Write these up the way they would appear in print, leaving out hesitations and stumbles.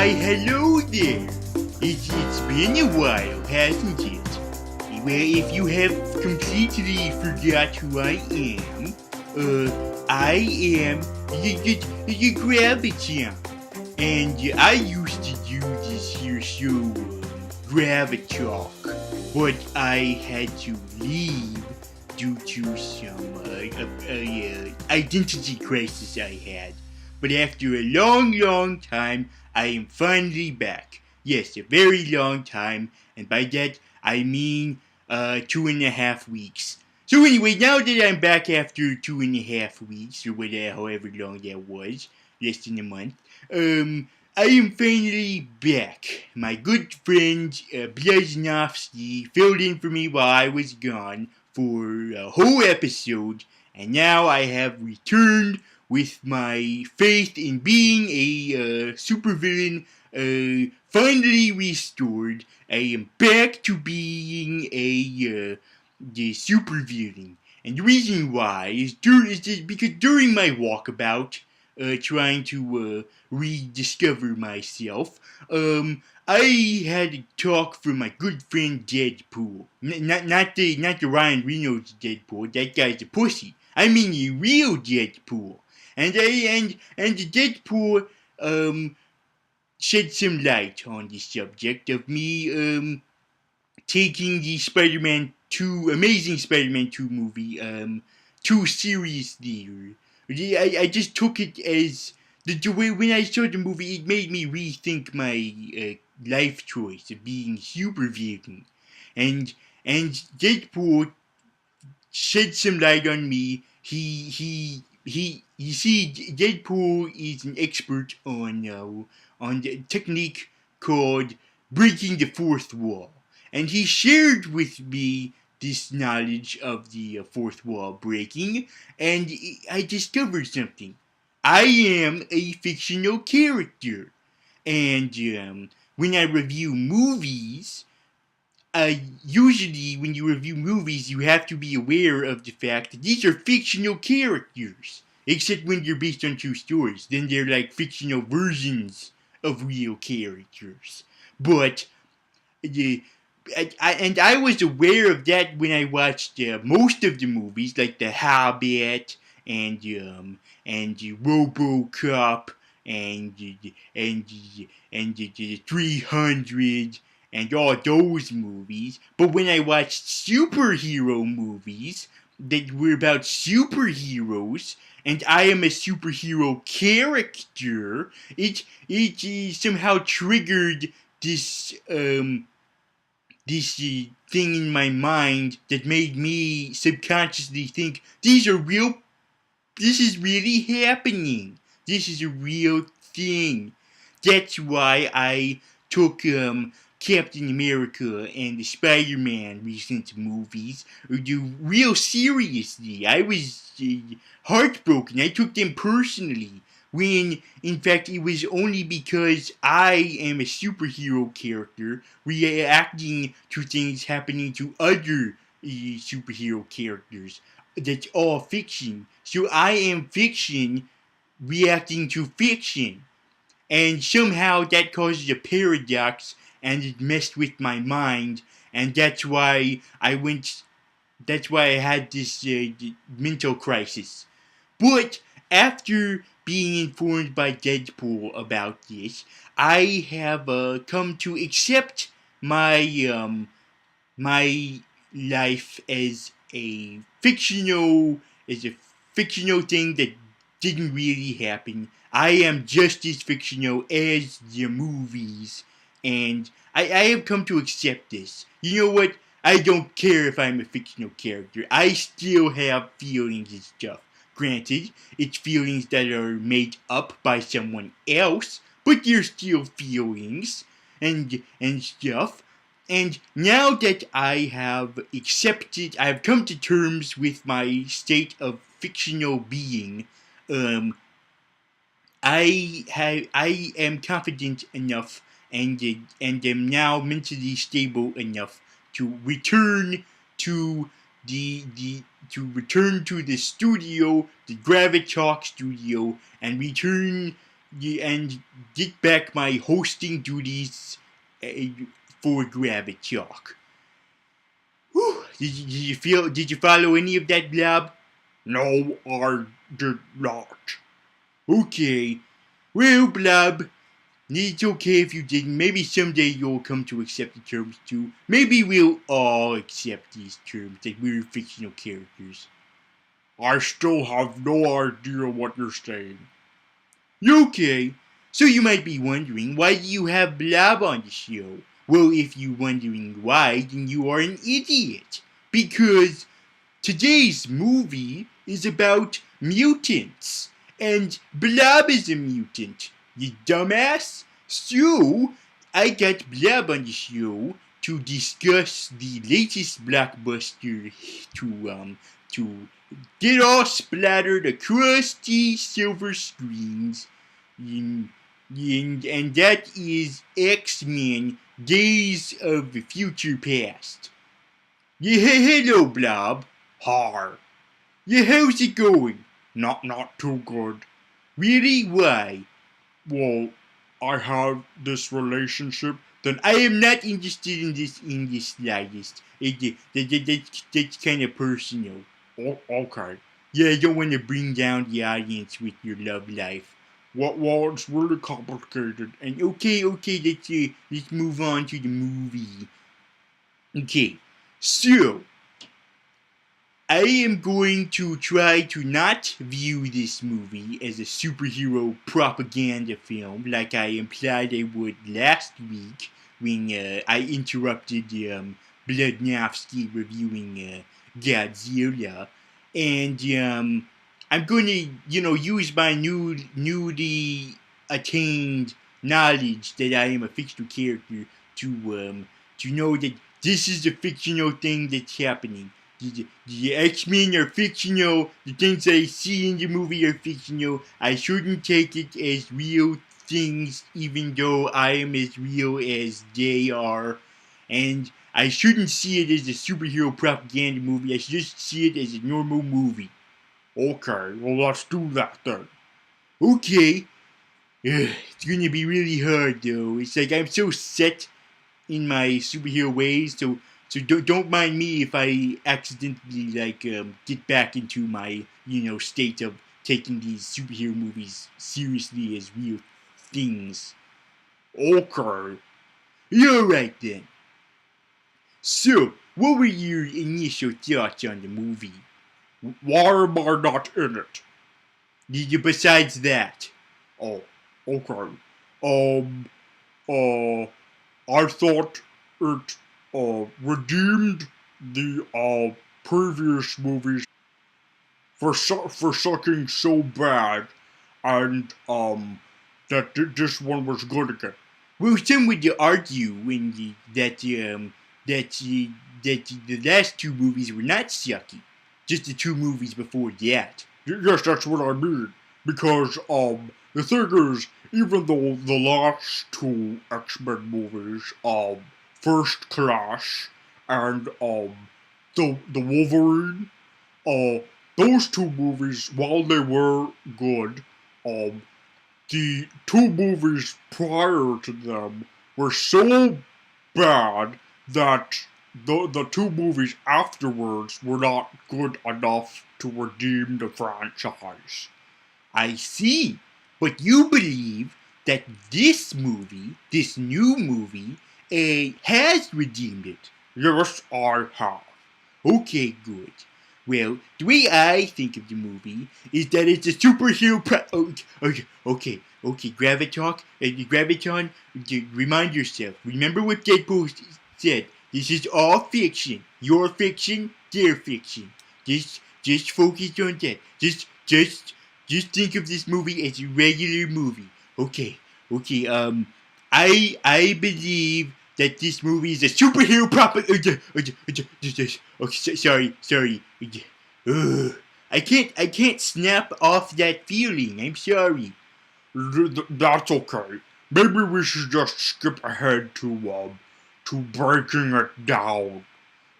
Why, hello there. It's been a while, hasn't it? Well, if you have completely forgot who I am the Gravitalk. And I used to do this here show, Gravitalk, but I had to leave due to some identity crisis I had. But after a long time, I am finally back. Yes, a very long time, and by that I mean 2.5 weeks. So anyway, now that I'm back after 2.5 weeks, or whatever, however long that was, less than a month, I am finally back. My good friend Blaznovsky filled in for me while I was gone for a whole episode, and now I have returned with my faith in being a supervillain finally restored. I am back to being the supervillain. And the reason why is because during my walkabout, trying to rediscover myself, I had a talk from my good friend Deadpool. Not the Ryan Reynolds Deadpool. That guy's a pussy. I mean the real Deadpool. And the Deadpool shed some light on the subject of me taking the Amazing Spider-Man 2 movie too seriously. I just took it as the way when I saw the movie, it made me rethink my life choice of being supervillain, and Deadpool shed some light on me. You see, Deadpool is an expert on the technique called breaking the fourth wall, and he shared with me this knowledge of the fourth wall breaking, and I discovered something. I am a fictional character, and when I review movies, usually when you review movies, you have to be aware of the fact that these are fictional characters. Except when they're based on true stories. Then they're like fictional versions of real characters. But, I was aware of that when I watched most of the movies, like The Hobbit, and RoboCop, and 300, and all those movies. But when I watched superhero movies that were about superheroes, and I am a superhero character, it somehow triggered this thing in my mind that made me subconsciously think this is really happening. This is a real thing. That's why I took Captain America and the Spider-Man recent movies real seriously. I was heartbroken. I took them personally. When, in fact, it was only because I am a superhero character reacting to things happening to other superhero characters. That's all fiction. So I am fiction reacting to fiction. And somehow that causes a paradox, and it messed with my mind, and that's why I had this mental crisis. But after being informed by Deadpool about this, I have come to accept my life as a fictional thing that didn't really happen. I am just as fictional as the movies, and I have come to accept this. You know what? I don't care if I'm a fictional character. I still have feelings and stuff. Granted, it's feelings that are made up by someone else, but they're still feelings and stuff. And now that I have come to terms with my state of fictional being, I am confident enough and am now mentally stable enough to return to the studio, the Gravitalk studio, and return and get back my hosting duties uh, for Gravitalk. Did you follow any of that, Blob? No, I did not. Okay. Well, Blob, it's okay if you didn't. Maybe someday you'll come to accept the terms too. Maybe we'll all accept these terms that we're fictional characters. I still have no idea what you're saying. Okay. So you might be wondering, why do you have Blob on the show? Well, if you're wondering why, then you are an idiot. Because today's movie is about mutants. And Blob is a mutant, you dumbass. So, I got Blob on the show to discuss the latest blockbuster to get all splattered across the silver screens. And that is X-Men Days of the Future Past. Yeah, hello, Blob. Har. Yeah, how's it going? Not too good. Really? Why? Well, I have this relationship. Then I am not interested in the slightest. That's kind of personal. Oh, okay. Yeah, I don't want to bring down the audience with your love life. Well, it's really complicated. And okay, let's move on to the movie. Okay, so I am going to try to not view this movie as a superhero propaganda film like I implied I would last week when I interrupted Bloodnofsky reviewing Godzilla. And I'm going to, use my newly attained knowledge that I am a fictional character to know that this is a fictional thing that's happening. The X-Men are fictional. The things I see in the movie are fictional. I shouldn't take it as real things, even though I am as real as they are. And I shouldn't see it as a superhero propaganda movie. I should just see it as a normal movie. Okay, well, let's do that then. Okay. It's gonna be really hard though. It's like I'm so set in my superhero ways, so don't mind me if I accidentally get back into my state of taking these superhero movies seriously as real things. Okay, you're right then. So, what were your initial thoughts on the movie? Why am I not in it? Besides that, oh, okay. Um, I thought it redeemed the previous movies for sucking so bad, and this one was good again. Well, some would argue that the last two movies were not sucky, just the two movies before that. Yes, that's what I mean. Because the thing is, even though the last two X-Men movies, First Class and the Wolverine, uh, those two movies, while they were good, the two movies prior to them were so bad that the two movies afterwards were not good enough to redeem the franchise. I see. But you believe that this movie, this new movie, has redeemed it. Yes, I have. Okay, good. Well, the way I think of the movie is that it's a superhero. Okay. Gravitalk, Graviton. Remind yourself. Remember what Deadpool said. This is all fiction. Your fiction, their fiction. Just focus on that. Just think of this movie as a regular movie. Okay. I believe that this movie is a superhero propaganda. Okay, sorry. I can't snap off that feeling. I'm sorry. That's okay. Maybe we should just skip ahead to breaking it down.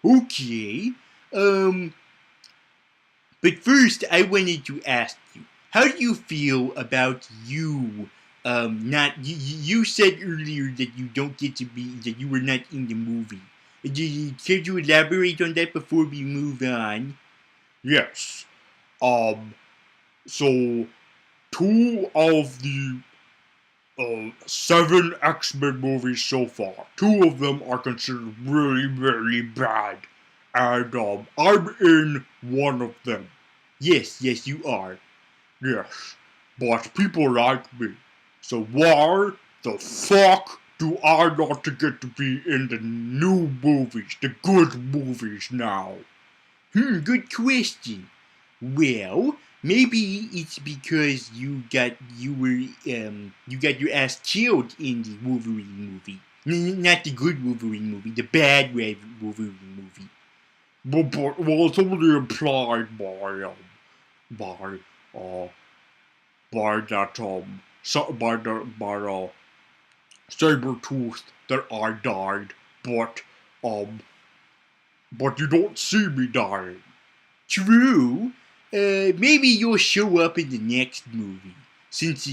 Okay. But first I wanted to ask you, how do you feel about you not you said earlier that you don't get to be that you were not in the movie. Could you elaborate on that before we move on? Yes. So two of the seven X-Men movies so far, two of them are considered really, really bad. And I'm in one of them. Yes, you are. Yes. But people like me. So why the fuck do I not get to be in the new movies, the good movies now? Good question. Well, maybe it's because you got your ass killed in the Wolverine movie. Not the good Wolverine movie, the bad Wolverine movie. Well, it's only implied by, uh, by that, by Sabretooth that I died, um, but you don't see me dying. True. Maybe you'll show up in the next movie. Since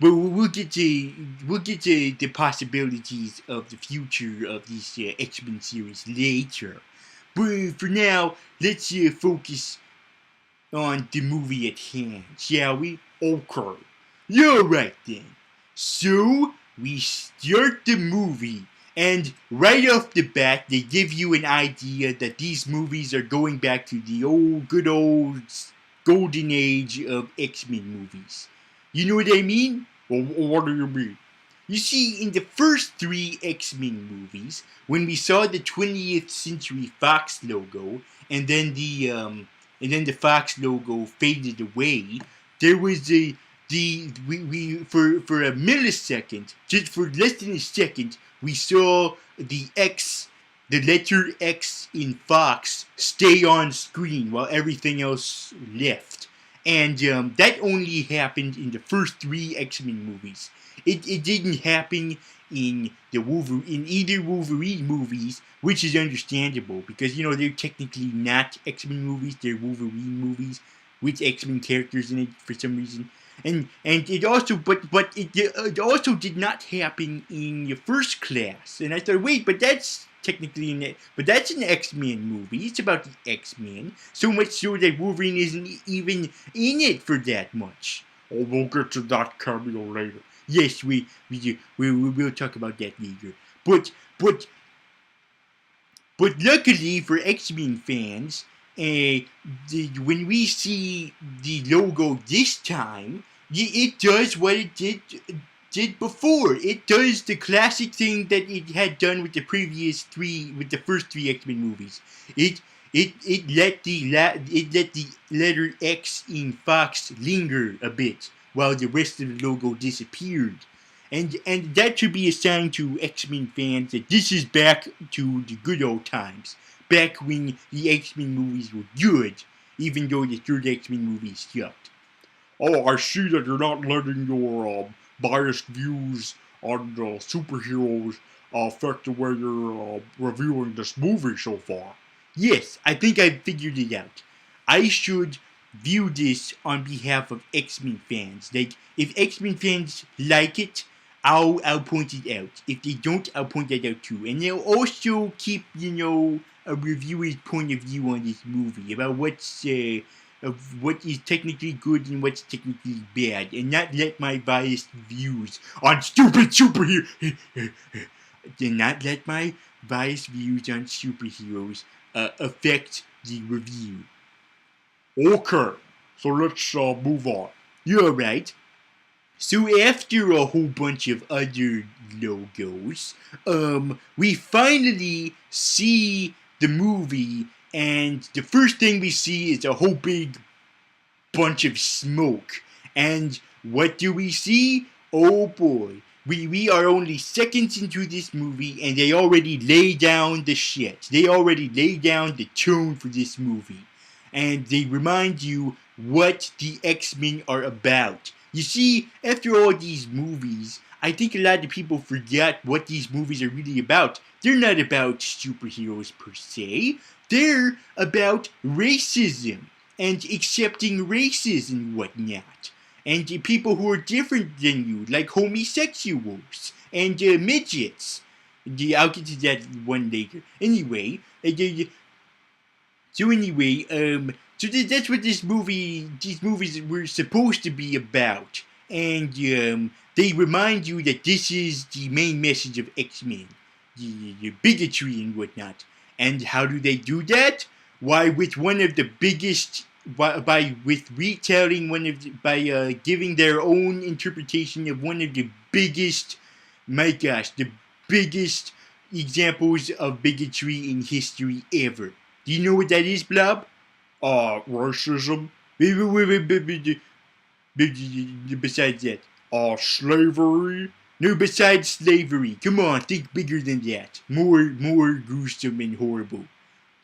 but we'll get to the possibilities of the future of this X-Men series later. But for now, let's focus on the movie at hand, shall we? Okay. You're right then. So we start the movie, and right off the bat, they give you an idea that these movies are going back to the good old golden age of X-Men movies. You know what I mean? Well, what do you mean? You see, in the first three X-Men movies, when we saw the 20th Century Fox logo, and then the Fox logo faded away, there was we for a millisecond, just for less than a second, we saw the letter X in Fox stay on screen while everything else left. And that only happened in the first three X-Men movies. It didn't happen in either Wolverine movies, which is understandable because they're technically not X-Men movies; they're Wolverine movies with X-Men characters in it for some reason. And it also it also did not happen in the first class. And I thought, wait, but that's technically but that's an X-Men movie. It's about the X-Men. So much so that Wolverine isn't even in it for that much. Oh, we'll get to that cameo later. Yes, we do. We will talk about that later. But but but luckily for X-Men fans, when we see the logo this time, it does what it did before. It does the classic thing that it had done with the first three X-Men movies. It let the letter X in Fox linger a bit while the rest of the logo disappeared. And that should be a sign to X-Men fans that this is back to the good old times. Back when the X-Men movies were good, even though the third X-Men movie sucked. Oh, I see that you're not letting your biased views on the superheroes affect the way you're reviewing this movie so far. Yes, I think I figured it out. I should view this on behalf of X-Men fans. Like, if X-Men fans like it, I'll point it out. If they don't, I'll point that out too. And they'll also keep, a reviewer's point of view on this movie about what is technically good and what's technically bad, and not let my biased views on stupid superheroes and not let my biased views on superheroes affect the review. Okay, so let's move on. You're right. So after a whole bunch of other logos, we finally see the movie, and the first thing we see is a whole big bunch of smoke. And what do we see? Oh boy. We are only seconds into this movie and they already lay down the shit. They already lay down the tone for this movie. And they remind you what the X-Men are about. You see, after all these movies, I think a lot of people forget what these movies are really about. They're not about superheroes per se. They're about racism and accepting races and whatnot. and people who are different than you, like homosexuals and midgets. I'll get to that one later. Anyway, that's what these movies were supposed to be about, and they remind you that this is the main message of X-Men, the bigotry and whatnot. And how do they do that? Why, with one of the biggest, with retelling one of by giving their own interpretation of one of the biggest, my gosh, the biggest examples of bigotry in history ever. Do you know what that is, Blob? Racism. Besides that. Slavery. No, besides slavery. Come on, think bigger than that. More gruesome and horrible.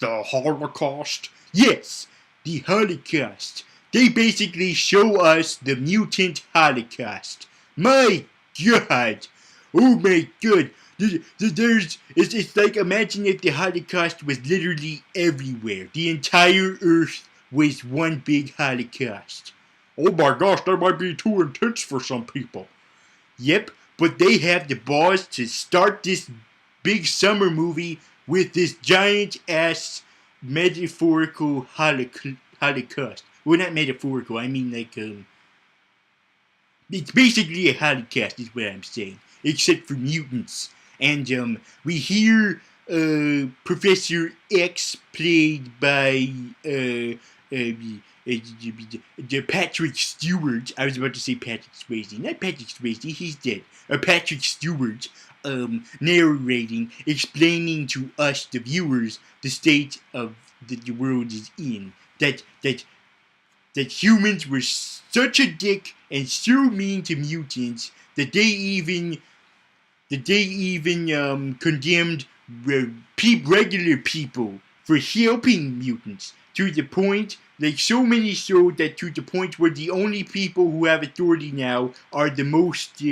The Holocaust. Yes, the Holocaust. They basically show us the mutant Holocaust. My God. Oh my God. It's like, imagine if the Holocaust was literally everywhere. The entire Earth was one big Holocaust. Oh my gosh, that might be too intense for some people. Yep, but they have the balls to start this big summer movie with this giant ass metaphorical Holocaust. Well, not metaphorical, I mean like, it's basically a Holocaust is what I'm saying, except for mutants. And we hear Professor X, played by Patrick Stewart. I was about to say Patrick Swayze. Not Patrick Swayze, he's dead. Patrick Stewart narrating, explaining to us, the viewers, the state of that the world is in. That humans were such a dick and so mean to mutants that they even condemned regular people for helping mutants, to the point, like so many so that to the point where the only people who have authority now are the most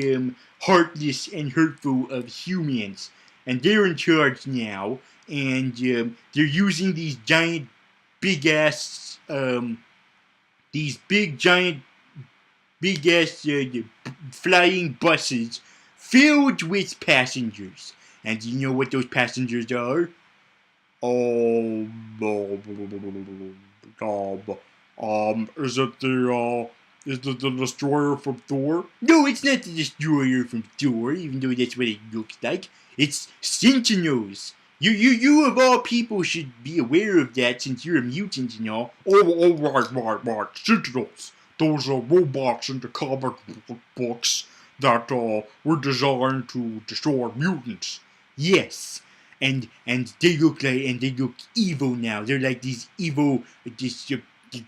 heartless and hurtful of humans, and they're in charge now, and they're using these giant, big ass, these big ass flying buses filled with passengers. And do you know what those passengers are? Is it the destroyer from Thor? No, it's not the destroyer from Thor, even though that's what it looks like. It's Sentinels. You of all people should be aware of that, since you're a mutant and all. Right. Sentinels. Those robots in the comic books that were designed to destroy mutants. Yes, and they look evil now. They're like these evil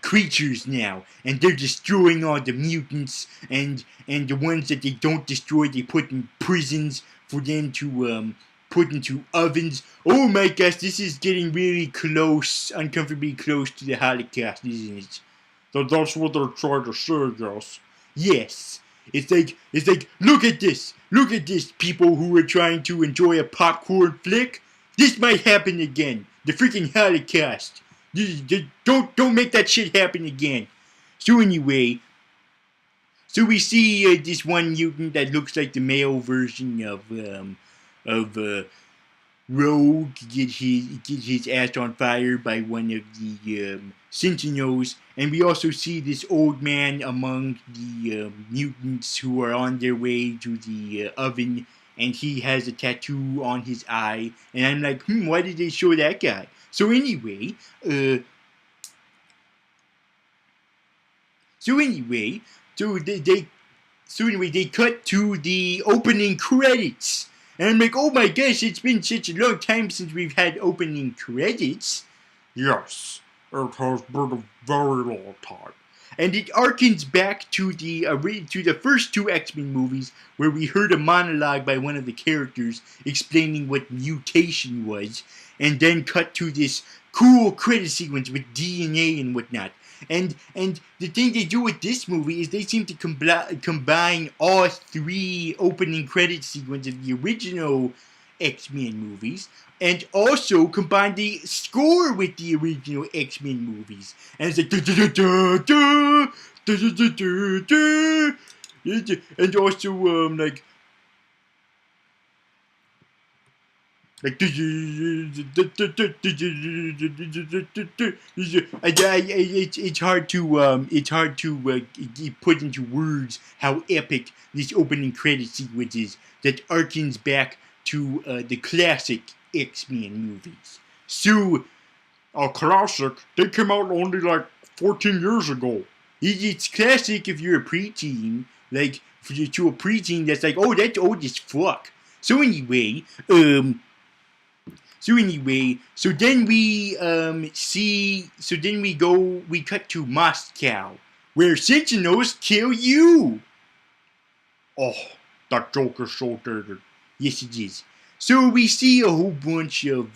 creatures now, and they're destroying all the mutants, and the ones that they don't destroy, they put in prisons for them to put into ovens. Oh my gosh, this is getting really close, uncomfortably close to the Holocaust, isn't it? That's what they're trying to say, yes. Yes. It's like, look at this, people who are trying to enjoy a popcorn flick. This might happen again. The freaking Holocaust. Don't make that shit happen again. So anyway, we see this one mutant that looks like the male version of Rogue get his ass on fire by one of the Sentinels, and we also see this old man among the mutants who are on their way to the oven, and he has a tattoo on his eye, and I'm like, why did they show that guy? So anyway, they cut to the opening credits. And I'm like, oh my gosh, it's been such a long time since we've had opening credits. Yes, it has been a very long time. And it harkens back to the first two X-Men movies, where we heard a monologue by one of the characters explaining what mutation was, and then cut to this cool credit sequence with DNA and whatnot. And the thing they do with this movie is they seem to combine all three opening credit sequences of the original X-Men movies, and also combined the score with the original X-Men movies. And it's like and also it's hard to put into words how epic this opening credit sequence is that harkens back to the classic X-Men movies. So A classic? They came out only like 14 years ago. it's classic if you're a preteen, like to a preteen that's like, oh, that's old as fuck. So anyway, so then we we cut to Moscow, where Sentinels kill you. Oh, that joke is so dated. Yes, it is. So we see a whole bunch of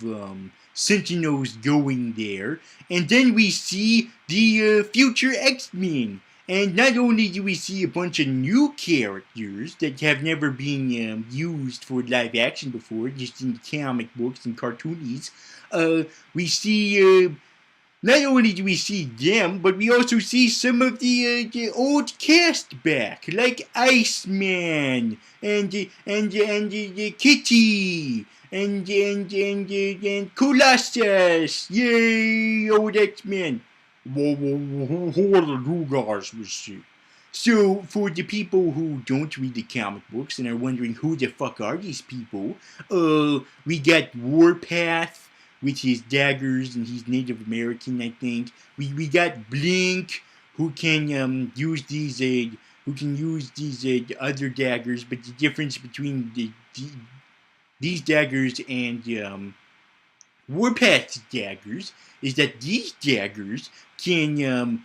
Sentinels going there, and then we see the future X-Men. And not only do we see a bunch of new characters that have never been used for live action before, just in comic books and cartoonies, we see not only do we see them, but we also see some of the old cast back, like Iceman and Kitty and Colossus. Yay, old X-Men. Whoa, who are the new guys we see? So, for the people who don't read the comic books and are wondering who the fuck are these people, we got Warpath with his daggers, and he's Native American, I think. We got Blink, who can use these other daggers, but the difference between these daggers and Warpath's daggers is that these daggers can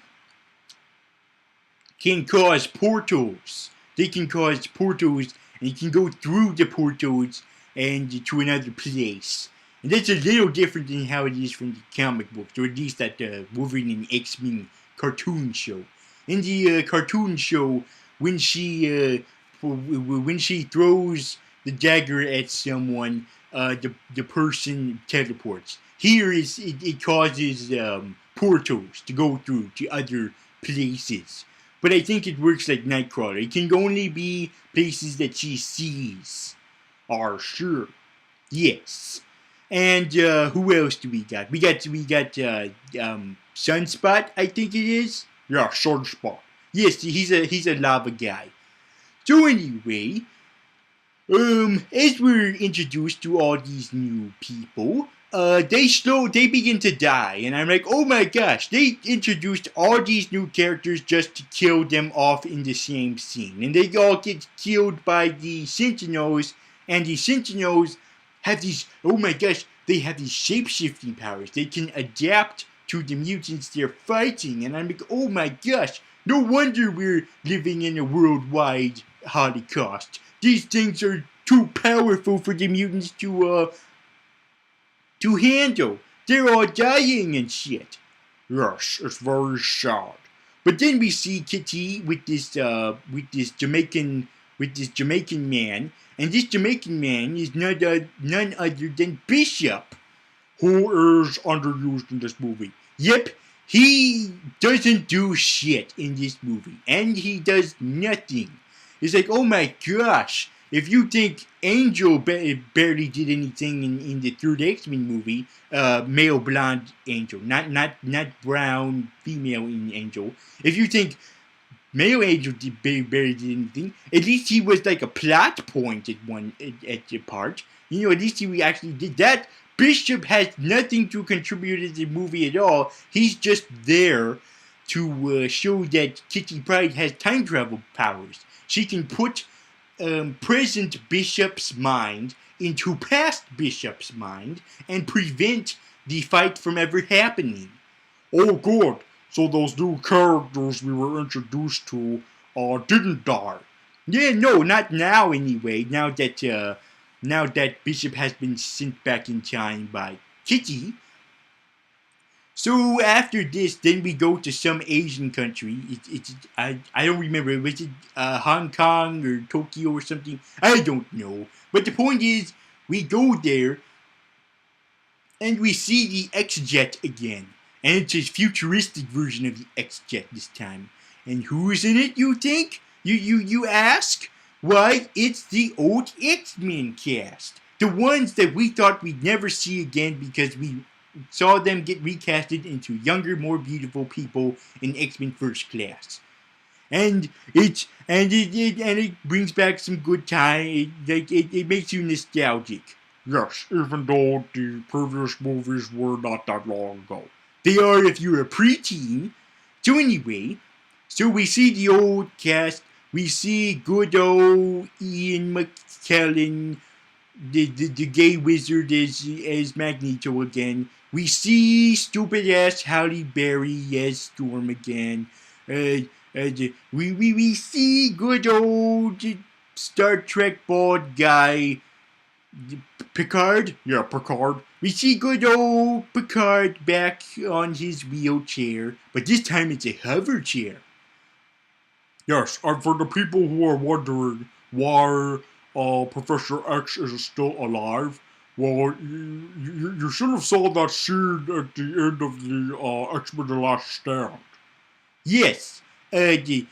cause portals. They can cause portals, and you can go through the portals and to another place. And that's a little different than how it is from the comic books, or at least that Wolverine and X-Men cartoon show. In the cartoon show, when she throws the dagger at someone, the person teleports. Here it causes portals to go through to other places. But I think it works like Nightcrawler. It can only be places that she sees. Sure. Yes. And who else do we got? We got Sunspot, I think it is. Yeah, Sunspot. Yes, he's a lava guy. So anyway, as we're introduced to all these new people, they begin to die, and I'm like, oh my gosh, they introduced all these new characters just to kill them off in the same scene, and they all get killed by the Sentinels, and the Sentinels have these, oh my gosh, they have these shape-shifting powers. They can adapt to the mutants they're fighting, and I'm like, oh my gosh, no wonder we're living in a worldwide Holocaust. These things are too powerful for the mutants to handle. They're all dying and shit. Yes, it's very sad. But then we see Kitty with this Jamaican man, and this Jamaican man is none other than Bishop, who is underused in this movie. Yep, he doesn't do shit in this movie, and he does nothing. It's like, oh my gosh, if you think Angel barely did anything in the third X-Men movie, male blonde Angel, not brown female Angel. If you think male Angel barely did anything, at least he was like a plot point at the part. You know, at least he actually did that. Bishop has nothing to contribute to the movie at all. He's just there to show that Kitty Pryde has time travel powers. She can put present Bishop's mind into past Bishop's mind and prevent the fight from ever happening. Oh, good. So those new characters we were introduced to didn't die. Yeah, no, not now anyway. Now that Bishop has been sent back in time by Kitty. So after this, then we go to some Asian country. I don't remember. Was it Hong Kong or Tokyo or something? I don't know. But the point is, we go there and we see the X-Jet again. And it's a futuristic version of the X-Jet this time. And who's in it, you think? You ask? Why, it's the old X-Men cast. The ones that we thought we'd never see again because we saw them get recasted into younger, more beautiful people in X-Men First Class. And it brings back some good time. It makes you nostalgic. Yes, even though the previous movies were not that long ago. They are if you're a preteen. So anyway, so we see the old cast. We see good old Ian McKellen, the gay wizard as Magneto again. We see stupid ass Halle Berry as Storm again. We see good old Star Trek bald guy Picard? Yeah, Picard. We see good old Picard back on his wheelchair, but this time it's a hover chair. Yes, and for the people who are wondering why Professor X is still alive, well, you should have saw that scene at the end of the X-Men: The Last Stand. Yes, the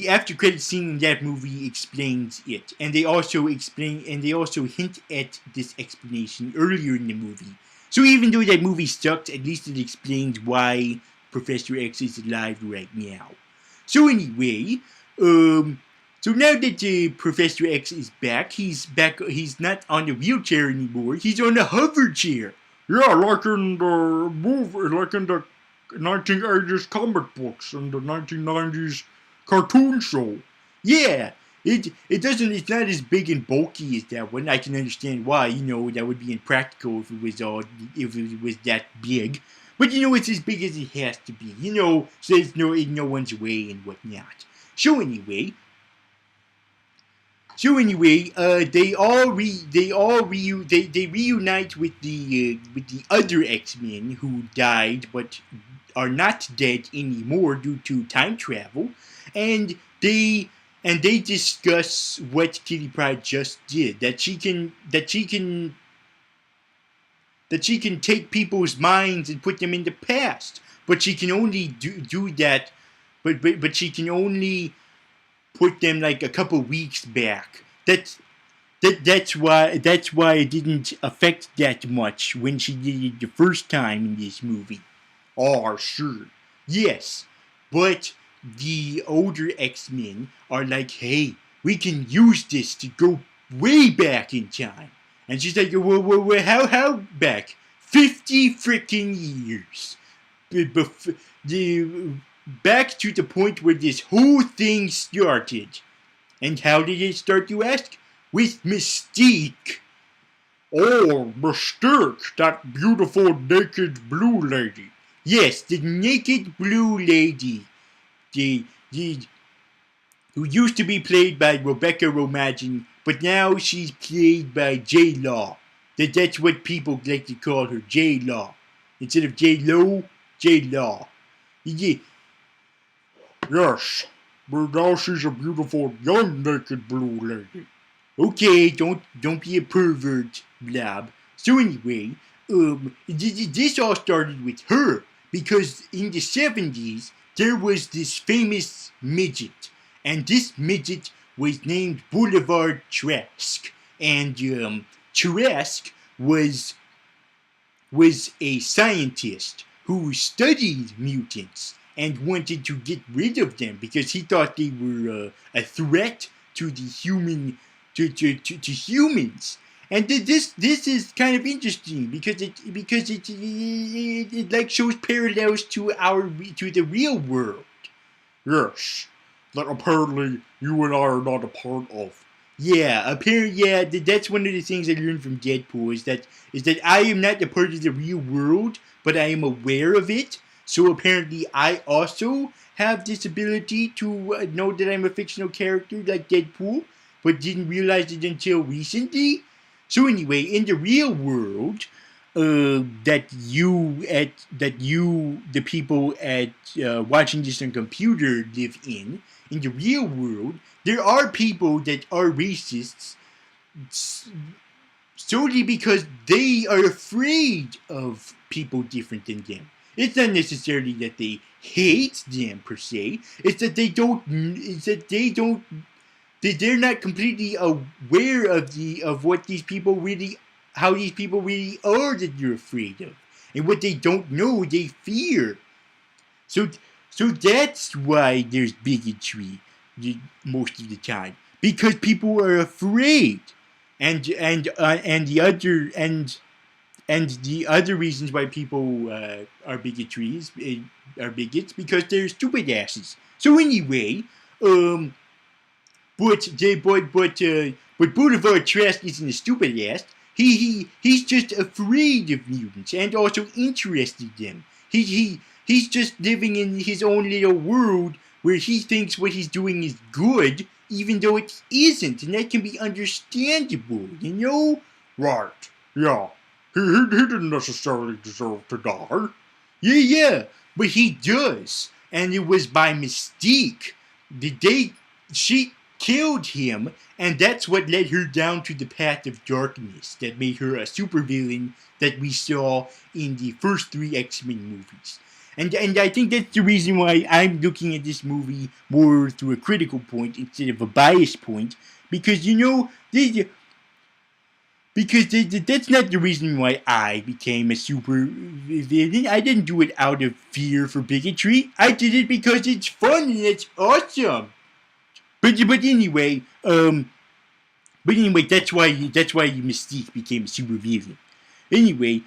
after credit scene in that movie explains it, and they also hint at this explanation earlier in the movie. So even though that movie sucked, at least it explains why Professor X is alive right now. So anyway, so now that Professor X is back. He's not on the wheelchair anymore. He's on a hover chair. Yeah, like in the movie, like in the 1980s comic books and the 1990s cartoon show. Yeah, it's not as big and bulky as that one. I can understand why. That would be impractical if it was that big. But it's as big as it has to be. So it's in no one's way and whatnot. So anyway, they reunite with the other X-Men who died but are not dead anymore due to time travel, and they discuss what Kitty Pryde just did. That she can take people's minds and put them in the past, but she can only do that. But she can only put them like a couple weeks back. That's why it didn't affect that much when she did it the first time in this movie. Oh, I see. Yes, but the older X-Men are like, hey, we can use this to go way back in time. And she's like, well how back? 50 freaking years. Back to the point where this whole thing started. And how did it start, you ask? With Mystique. Oh, Mystique, that beautiful naked blue lady. Yes, the naked blue lady. Who used to be played by Rebecca Romijn, but now she's played by J-Law. That's what people like to call her, J-Law. Instead of J-Lo, J-Law. Yeah. Yes, but now she's a beautiful young naked blue lady. Okay, don't be a pervert, Blob. So anyway, this all started with her, because in the 70s, there was this famous midget, and this midget was named Boulevard Trask, and Trask was a scientist who studied mutants and wanted to get rid of them because he thought they were a threat to the human to humans. And this is kind of interesting because it like shows parallels to the real world. Yes, that apparently you and I are not a part of. Yeah, that's one of the things I learned from Deadpool is that I am not a part of the real world, but I am aware of it. So apparently I also have this ability to know that I'm a fictional character like Deadpool, but didn't realize it until recently. So anyway, in the real world, the people at watching this on computer live in the real world, there are people that are racists solely because they are afraid of people different than them. It's not necessarily that they hate them per se. It's that they don't. It's that they don't. They're not completely aware of what these people really, how these people really are that you're afraid of, and what they don't know, they fear. So, so that's why there's bigotry most of the time, because people are afraid, and the other reasons why people are are bigots because they're stupid asses. So anyway, um, but Boulevard Trask isn't a stupid ass. He's just afraid of mutants and also interested in them. He's just living in his own little world where he thinks what he's doing is good, even though it isn't, and that can be understandable, you know? Right. Yeah. He didn't necessarily deserve to die. Yeah, but he does, and it was by mistake. She killed him, and that's what led her down to the path of darkness that made her a supervillain that we saw in the first three X-Men movies. And I think that's the reason why I'm looking at this movie more through a critical point instead of a bias point, because you know, that's not the reason why I became a super villain. I didn't do it out of fear for bigotry. I did it because it's fun and it's awesome. But anyway, that's why Mystique became a super villain. Anyway,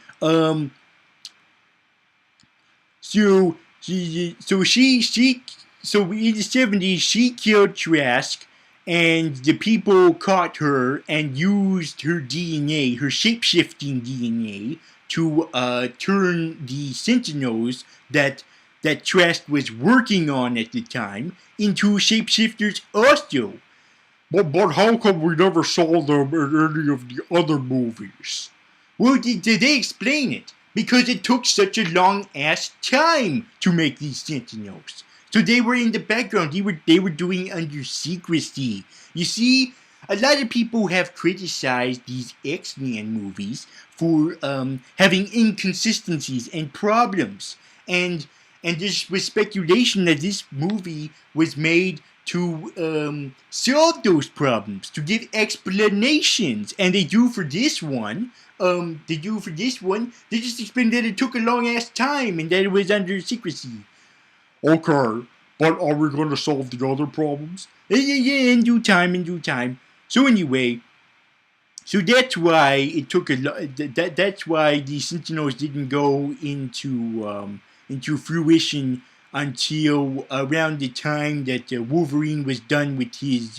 so so in the 70s she killed Trask, and the people caught her and used her DNA, her shape-shifting DNA, to turn the Sentinels that Trask was working on at the time into shapeshifters also. But how come we never saw them in any of the other movies? Well, did they explain it? Because it took such a long ass time to make these Sentinels. So they were in the background. They were doing under secrecy. You see, a lot of people have criticized these X-Men movies for having inconsistencies and problems, and there was speculation that this movie was made to solve those problems, to give explanations, and they do for this one. They just explained that it took a long ass time and that it was under secrecy. Okay, but are we going to solve the other problems? Yeah, in due time. So anyway, so that's why it took that's why the Sentinels didn't go into fruition until around the time that Wolverine was done with his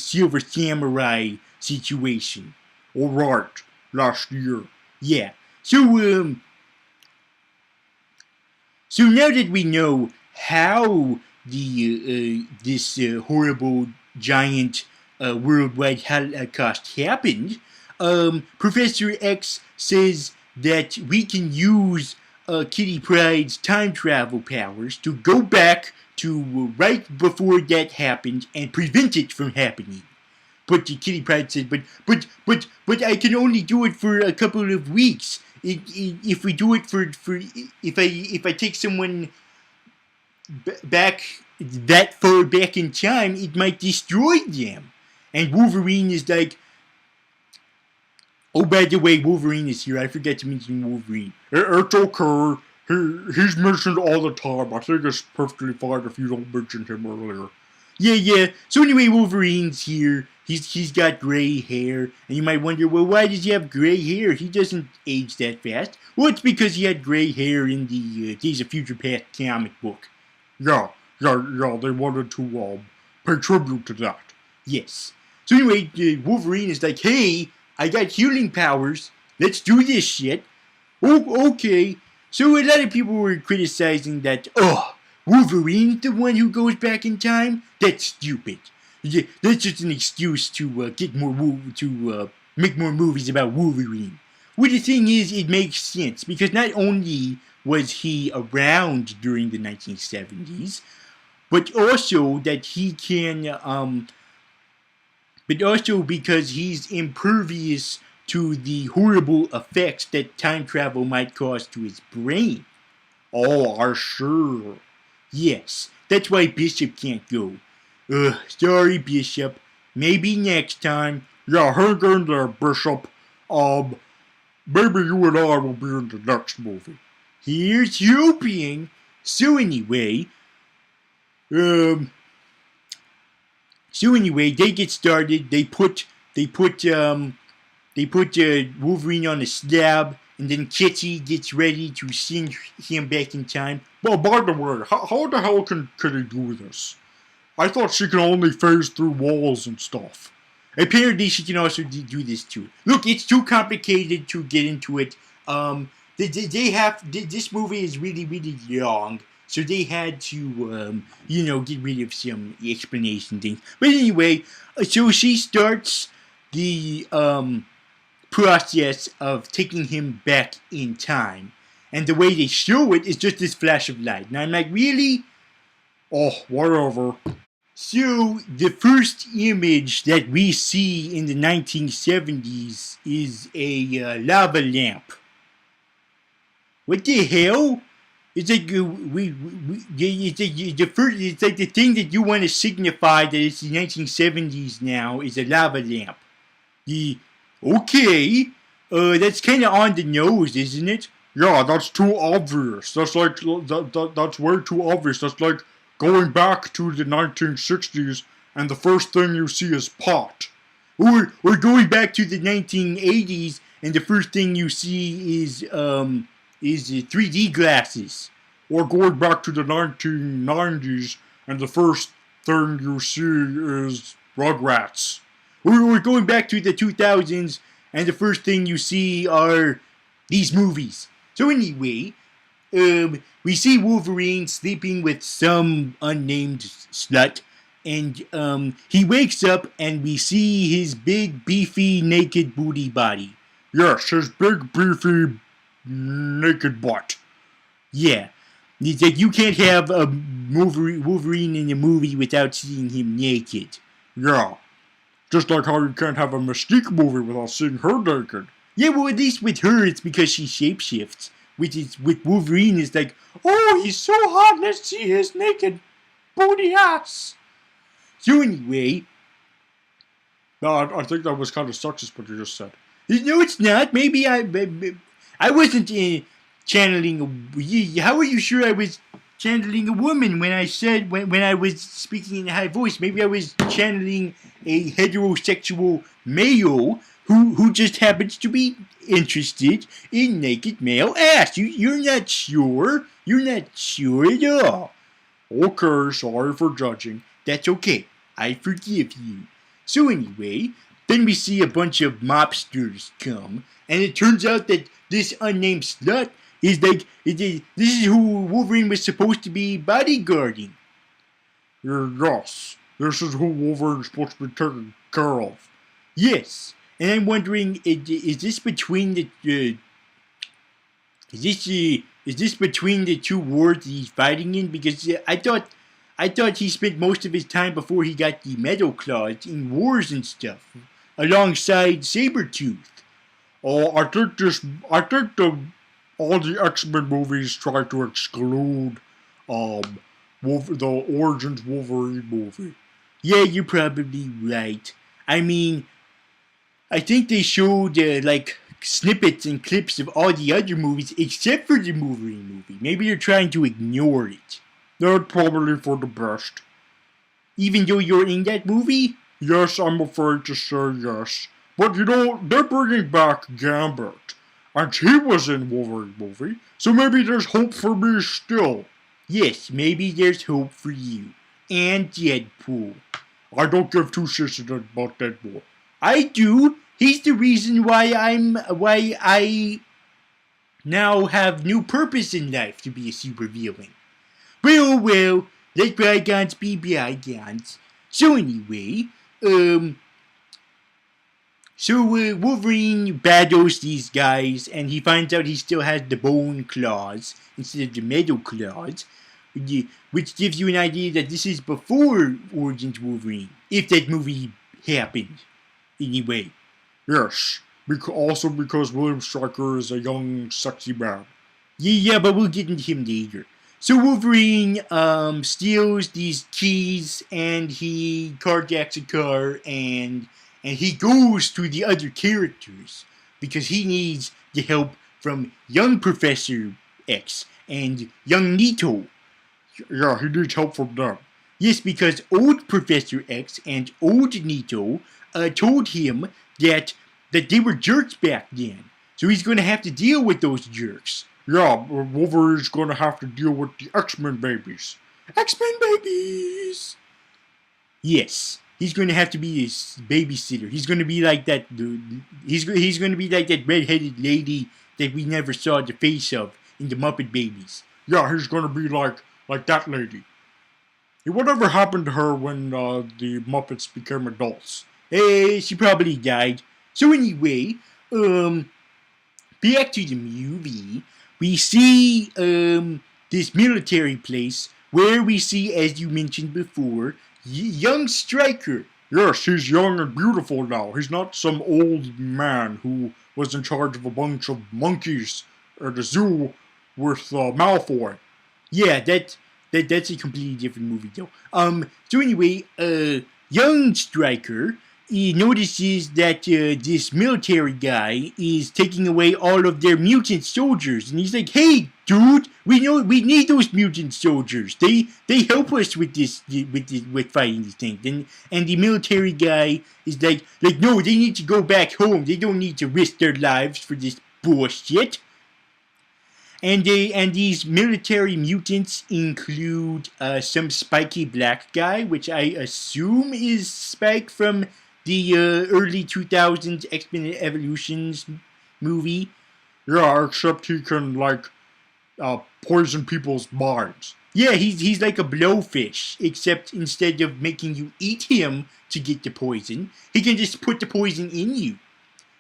Silver Samurai situation. All right, last year. Yeah. So now that we know how this horrible giant worldwide holocaust happened, Professor X says that we can use Kitty Pryde's time travel powers to go back to right before that happened and prevent it from happening. But the Kitty Pryde said, but I can only do it for a couple of weeks. If we do it for if I take someone back that far back in time, it might destroy them. And Wolverine is like, oh, by the way, Wolverine is here. I forgot to mention Wolverine. It's okay. He's mentioned all the time. I think it's perfectly fine if you don't mention him earlier. Yeah. So anyway, Wolverine's here. He's got gray hair, and you might wonder, well, why does he have gray hair? He doesn't age that fast. Well, it's because he had gray hair in the Days of Future Past comic book. Yeah. They wanted to pay tribute to that. Yes. So anyway, Wolverine is like, hey, I got healing powers. Let's do this shit. Oh, okay. So a lot of people were criticizing that, Wolverine's the one who goes back in time? That's stupid. Yeah, that's just an excuse to make more movies about Wolverine. Well, the thing is, it makes sense because not only was he around during the 1970s, but also that he can, but also because he's impervious to the horrible effects that time travel might cause to his brain. Oh, I see. Yes, that's why Bishop can't go. Sorry, Bishop. Maybe next time. Yeah, hang in there, Bishop. Maybe you and I will be in the next movie. Here's hoping. So anyway, um, they get started. They put Wolverine on a slab, and then Kitty gets ready to send him back in time. Well, by the way, how the hell can he do this? I thought she can only phase through walls and stuff. Apparently, she can also do this too. Look, it's too complicated to get into it. This movie is really, really long, so they had to, get rid of some explanation things. But anyway, so she starts the process of taking him back in time, and the way they show it is just this flash of light. And I'm like, really? Oh, whatever. So, the first image that we see in the 1970s is a lava lamp. What the hell? It's like it's like the thing that you want to signify that it's the 1970s now is a lava lamp. Okay, that's kind of on the nose, isn't it? Yeah, that's too obvious. That's like that's way too obvious. That's like going back to the 1960s, and the first thing you see is pot. Or going back to the 1980s, and the first thing you see is 3D glasses. Or going back to the 1990s, and the first thing you see is Rugrats. Or going back to the 2000s, and the first thing you see are these movies. So anyway, we see Wolverine sleeping with some unnamed slut, and he wakes up and we see his big, beefy, naked booty body. Yes, his big, beefy, naked butt. Yeah. It's like you can't have a Wolverine in a movie without seeing him naked. Yeah. Just like how you can't have a Mystique movie without seeing her naked. Yeah, well, at least with her, it's because she shapeshifts. With Wolverine, it's like, oh, he's so hot, let's see his naked booty ass. So anyway... No, I think that was kind of sexist what you just said. No, it's not. Maybe I wasn't channeling how are you sure I was channeling a woman when I said when I was speaking in a high voice? Maybe I was channeling a heterosexual male who just happens to be interested in naked male ass. You're not sure. You're not sure at all. Okay, sorry for judging. That's okay. I forgive you. So anyway, then we see a bunch of mobsters come, and it turns out that this unnamed slut is like, this is who Wolverine was supposed to be bodyguarding. Yes, this is who Wolverine's supposed to be taking care of. Yes, and I'm wondering, is this between the two wars that he's fighting in? Because I thought he spent most of his time before he got the Metal Claws in wars and stuff, alongside Sabretooth. Oh, I think all the X-Men movies try to exclude the Origins Wolverine movie. Yeah, you're probably right. I mean, I think they showed snippets and clips of all the other movies except for the Wolverine movie. Maybe they're trying to ignore it. That's probably for the best. Even though you're in that movie? Yes, I'm afraid to say yes. But they're bringing back Gambit. And he was in Wolverine movie, so maybe there's hope for me still. Yes, maybe there's hope for you. And Deadpool. I don't give two shits about Deadpool. I do. He's the reason why I now have new purpose in life to be a supervillain. Well, let bygones be bygones. So anyway, Wolverine battles these guys, and he finds out he still has the bone claws instead of the metal claws, which gives you an idea that this is before Origins Wolverine, if that movie happened. Anyway. Yes, Also because William Stryker is a young, sexy man. Yeah, but we'll get into him later. So Wolverine steals these keys and he carjacks a car and he goes to the other characters because he needs the help from young Professor X and young Nito. Yeah, he needs help from them. Yes, because old Professor X and old Nito told him that they were jerks back then. So he's going to have to deal with those jerks. Yeah, Wolverine's gonna have to deal with the X-Men babies. X-Men babies! Yes, he's going to have to be his babysitter. He's going to be like that. He's going to be like that red-headed lady that we never saw the face of in the Muppet Babies. Yeah, he's gonna be like that lady. Hey, whatever happened to her when the Muppets became adults? She probably died. So anyway, back to the movie. We see this military place where we see, as you mentioned before, young Stryker. Yes, he's young and beautiful now. He's not some old man who was in charge of a bunch of monkeys at the zoo with Malfoy. Yeah, that's a completely different movie though. So anyway, young Stryker, he notices that this military guy is taking away all of their mutant soldiers, and he's like, "Hey, dude, we need those mutant soldiers. They help us with with fighting these things." And the military guy is like, no, they need to go back home. They don't need to risk their lives for this bullshit. And these military mutants include some spiky black guy, which I assume is Spike from the early 2000s X-Men Evolutions movie. Yeah, except he can poison people's minds. Yeah, he's like a blowfish, except instead of making you eat him to get the poison, he can just put the poison in you.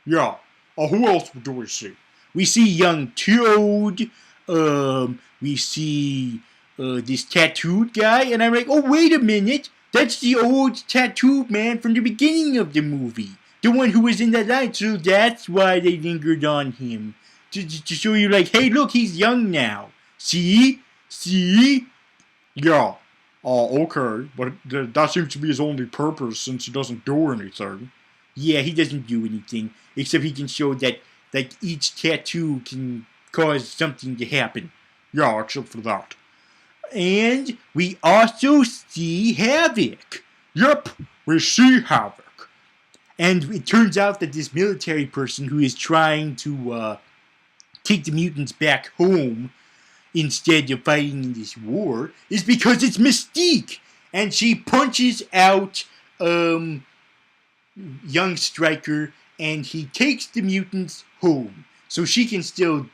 Yeah. Who else do we see? We see young Toad. We see this tattooed guy, and I'm like, oh, wait a minute. That's the old tattooed man from the beginning of the movie. The one who was in that line. So that's why they lingered on him. To show you, like, hey, look, he's young now. See? Yeah. Okay. But that seems to be his only purpose since he doesn't do anything. Yeah, he doesn't do anything. Except he can show that, like, each tattoo can cause something to happen. Yeah, except for that. And we also see Havoc. Yep, we see Havoc. And it turns out that this military person who is trying to take the mutants back home instead of fighting in this war is because it's Mystique. And she punches out young Stryker, and he takes the mutants home. So she can still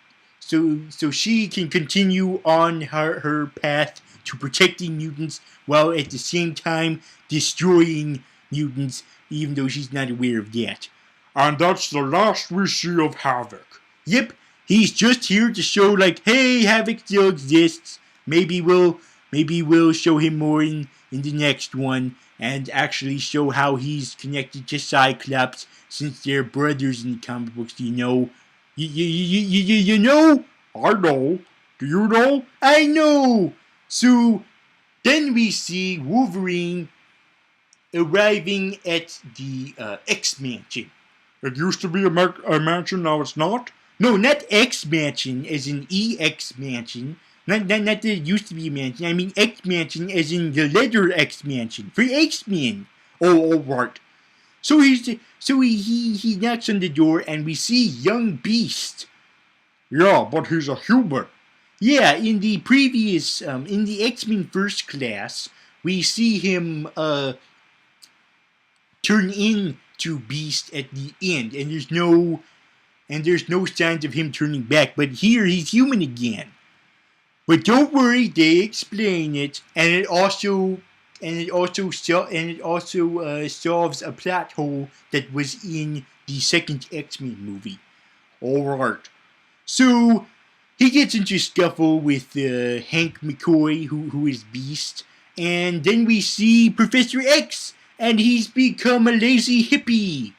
so she can continue on her path to protecting mutants while at the same time destroying mutants, even though she's not aware of that. And that's the last we see of Havoc. Yep, he's just here to show, like, hey, Havoc still exists. Maybe we'll show him more in the next one and actually show how he's connected to Cyclops since they're brothers in the comic books, you know. You know? I know. Do you know? I know! So, then we see Wolverine arriving at the X-Mansion. It used to be a mansion, now it's not? No, not X-Mansion as in EX-Mansion. Not that it used to be a mansion. I mean X-Mansion as in the letter X-Mansion. For X-Men. Oh, alright. So he knocks on the door and we see young Beast. Yeah, but he's a human. Yeah, in the previous, in the X-Men First Class, we see him turn into Beast at the end, and there's no signs of him turning back. But here he's human again. But don't worry, they explain it, and it also solves a plot hole that was in the second X-Men movie. Alright. So he gets into a scuffle with Hank McCoy, who is Beast, and then we see Professor X, and he's become a lazy hippie.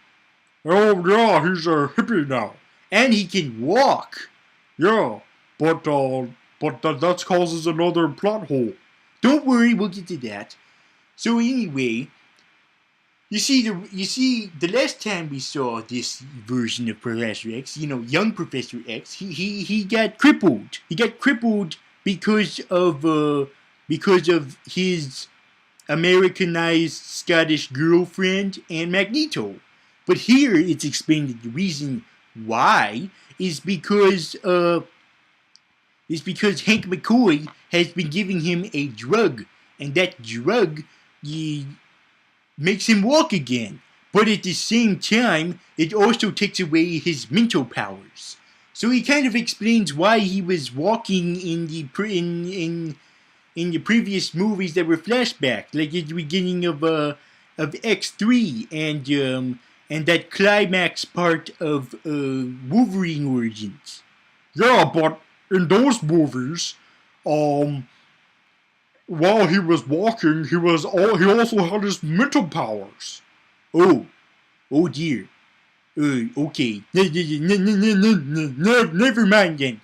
Oh yeah, he's a hippie now. And he can walk. Yeah, but that causes another plot hole. Don't worry, we'll get to that. So anyway, you see the last time we saw this version of Professor X, young Professor X, he got crippled. He got crippled because of his Americanized Scottish girlfriend and Magneto. But here it's explained that the reason why is because Hank McCoy has been giving him a drug, and that drug makes him walk again. But at the same time, it also takes away his mental powers. So he kind of explains why he was walking in the previous movies that were flashback, like at the beginning of X3 and that climax part of Wolverine Origins. Yeah, but in those movies, while he was walking, he also had his mental powers. Oh dear. Okay. Never mind then.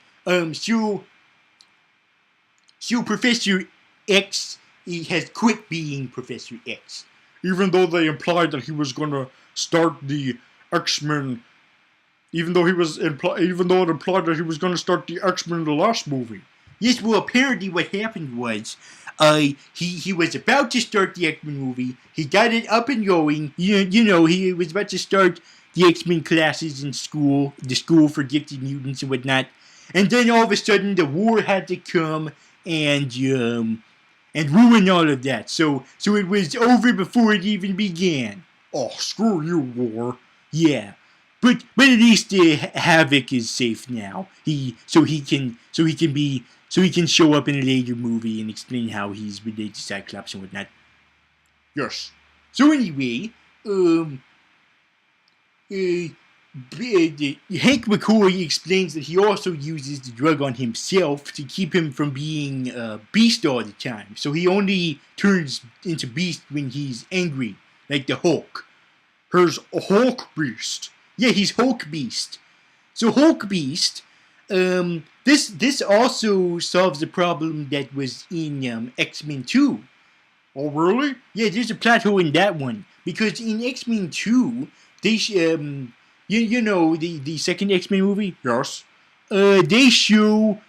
So Professor X, he has quit being Professor X. Even though they implied that he was gonna start the X-Men, even though it implied that he was gonna start the X-Men in the last movie. Yes, well, apparently what happened was, he was about to start the X-Men movie. He got it up and going. He was about to start the X-Men classes in school, the school for gifted mutants and whatnot. And then all of a sudden, the war had to come and ruin all of that. So it was over before it even began. Oh, screw you, war. Yeah. But at least Havoc is safe now. So he can show up in a later movie and explain how he's related to Cyclops and whatnot. Yes. So anyway, Hank McCoy explains that he also uses the drug on himself to keep him from being Beast all the time. So he only turns into Beast when he's angry, like the Hulk. Here's a Hulk Beast. Yeah, he's Hulk Beast. So Hulk Beast, this also solves the problem that was in X-Men 2. Oh, really? Yeah, there's a plot hole in that one. Because in X-Men 2, they, the second X-Men movie? Yes. They show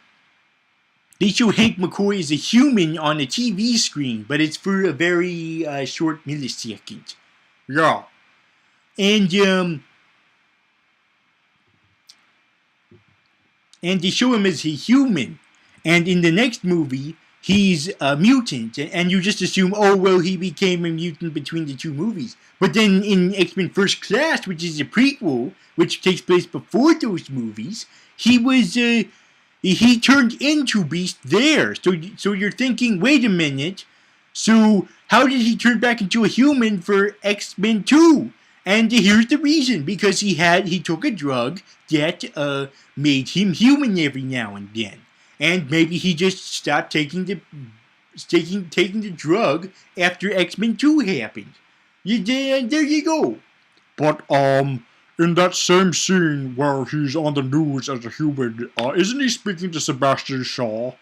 Hank McCoy as a human on a TV screen, but it's for a very short millisecond. Yeah. And they show him as a human. And in the next movie, he's a mutant. And you just assume, oh, well, he became a mutant between the two movies. But then in X-Men First Class, which is a prequel, which takes place before those movies, he turned into Beast there. So you're thinking, wait a minute. So how did he turn back into a human for X-Men 2? And here's the reason, because he took a drug that made him human every now and then. And maybe he just stopped taking the drug after X-Men 2 happened. There you go. But in that same scene where he's on the news as a human, isn't he speaking to Sebastian Shaw,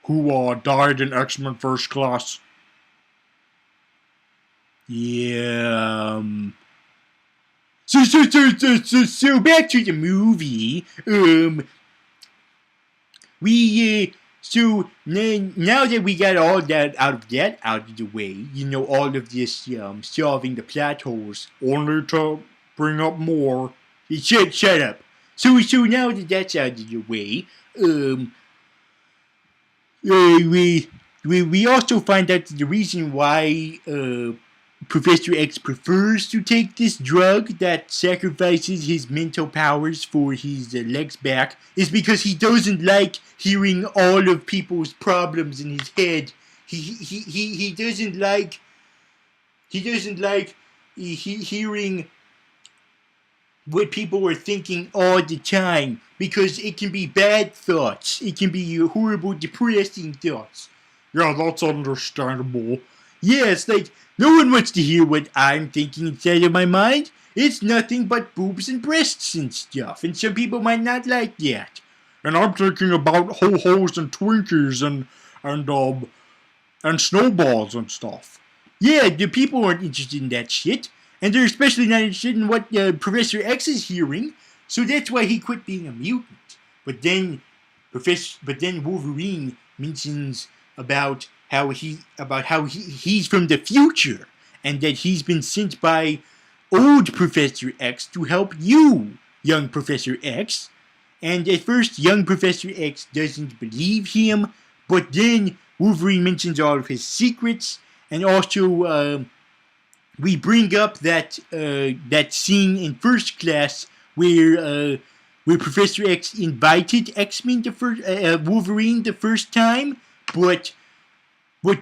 who died in X-Men First Class? Yeah. So back to the movie. So now that we got all that out of the way, all of this solving the plot holes. Only to bring up more. Shut up. So now that that's out of the way, we also find out the reason why Professor X prefers to take this drug that sacrifices his mental powers for his legs back is because he doesn't like hearing all of people's problems in his head. He doesn't like hearing what people are thinking all the time, because it can be bad thoughts. It can be horrible, depressing thoughts. Yeah, that's understandable. Yeah, it's like, no one wants to hear what I'm thinking inside of my mind. It's nothing but boobs and breasts and stuff, and some people might not like that. And I'm thinking about ho-hos and Twinkies and snowballs and stuff. Yeah, the people aren't interested in that shit, and they're especially not interested in what Professor X is hearing. So that's why he quit being a mutant. But then, Wolverine mentions about how he's from the future, and that he's been sent by old Professor X to help you, young Professor X. And at first, young Professor X doesn't believe him, but then Wolverine mentions all of his secrets, and also we bring up that scene in First Class where Professor X invited X-Men Wolverine the first time, but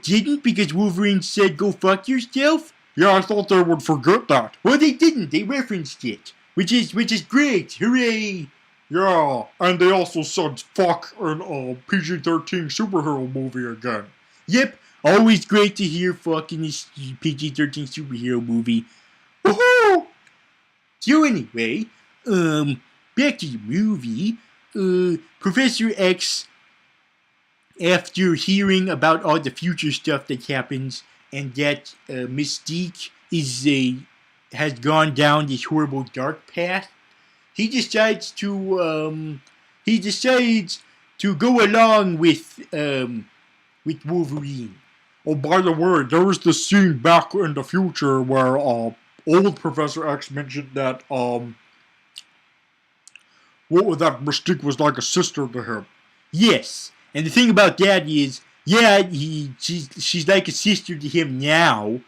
didn't because Wolverine said go fuck yourself. Yeah, I thought they would forget that. Well, they didn't. They referenced it, which is great. Hooray! Yeah, and they also said fuck in a PG-13 superhero movie again. Yep, always great to hear fuck in this PG-13 superhero movie. Woohoo! So anyway, back to the movie. Professor X, after hearing about all the future stuff that happens and that Mystique has gone down this horrible dark path, he decides to go along with Wolverine. Oh, by the way, there was this scene back in the future where old Professor X mentioned that that Mystique was like a sister to him. Yes, and the thing about that is, yeah, she's like a sister to him now.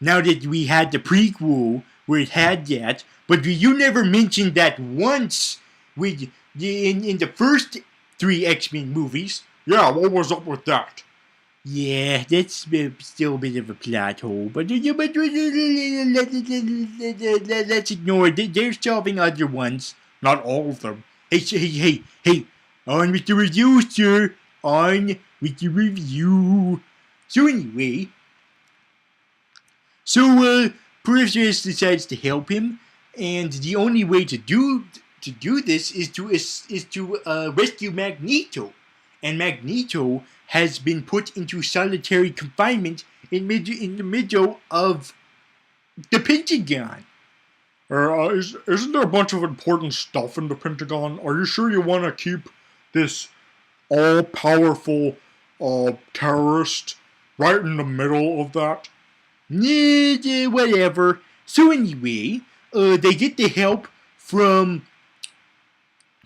Now that we had the prequel where it had that, but you never mentioned that once with in the first 3 X-Men movies. Yeah, what was up with that? Yeah, that's still a bit of a plot hole, but let's ignore it. They're solving other ones. Not all of them. Hey, on with the review, sir. On with the review. So anyway, Professor S decides to help him, and the only way to do this is to rescue Magneto, and Magneto has been put into solitary confinement in the middle of the Pentagon. Isn't there a bunch of important stuff in the Pentagon? Are you sure you want to keep this all-powerful terrorist right in the middle of that? Whatever. So anyway, they get the help from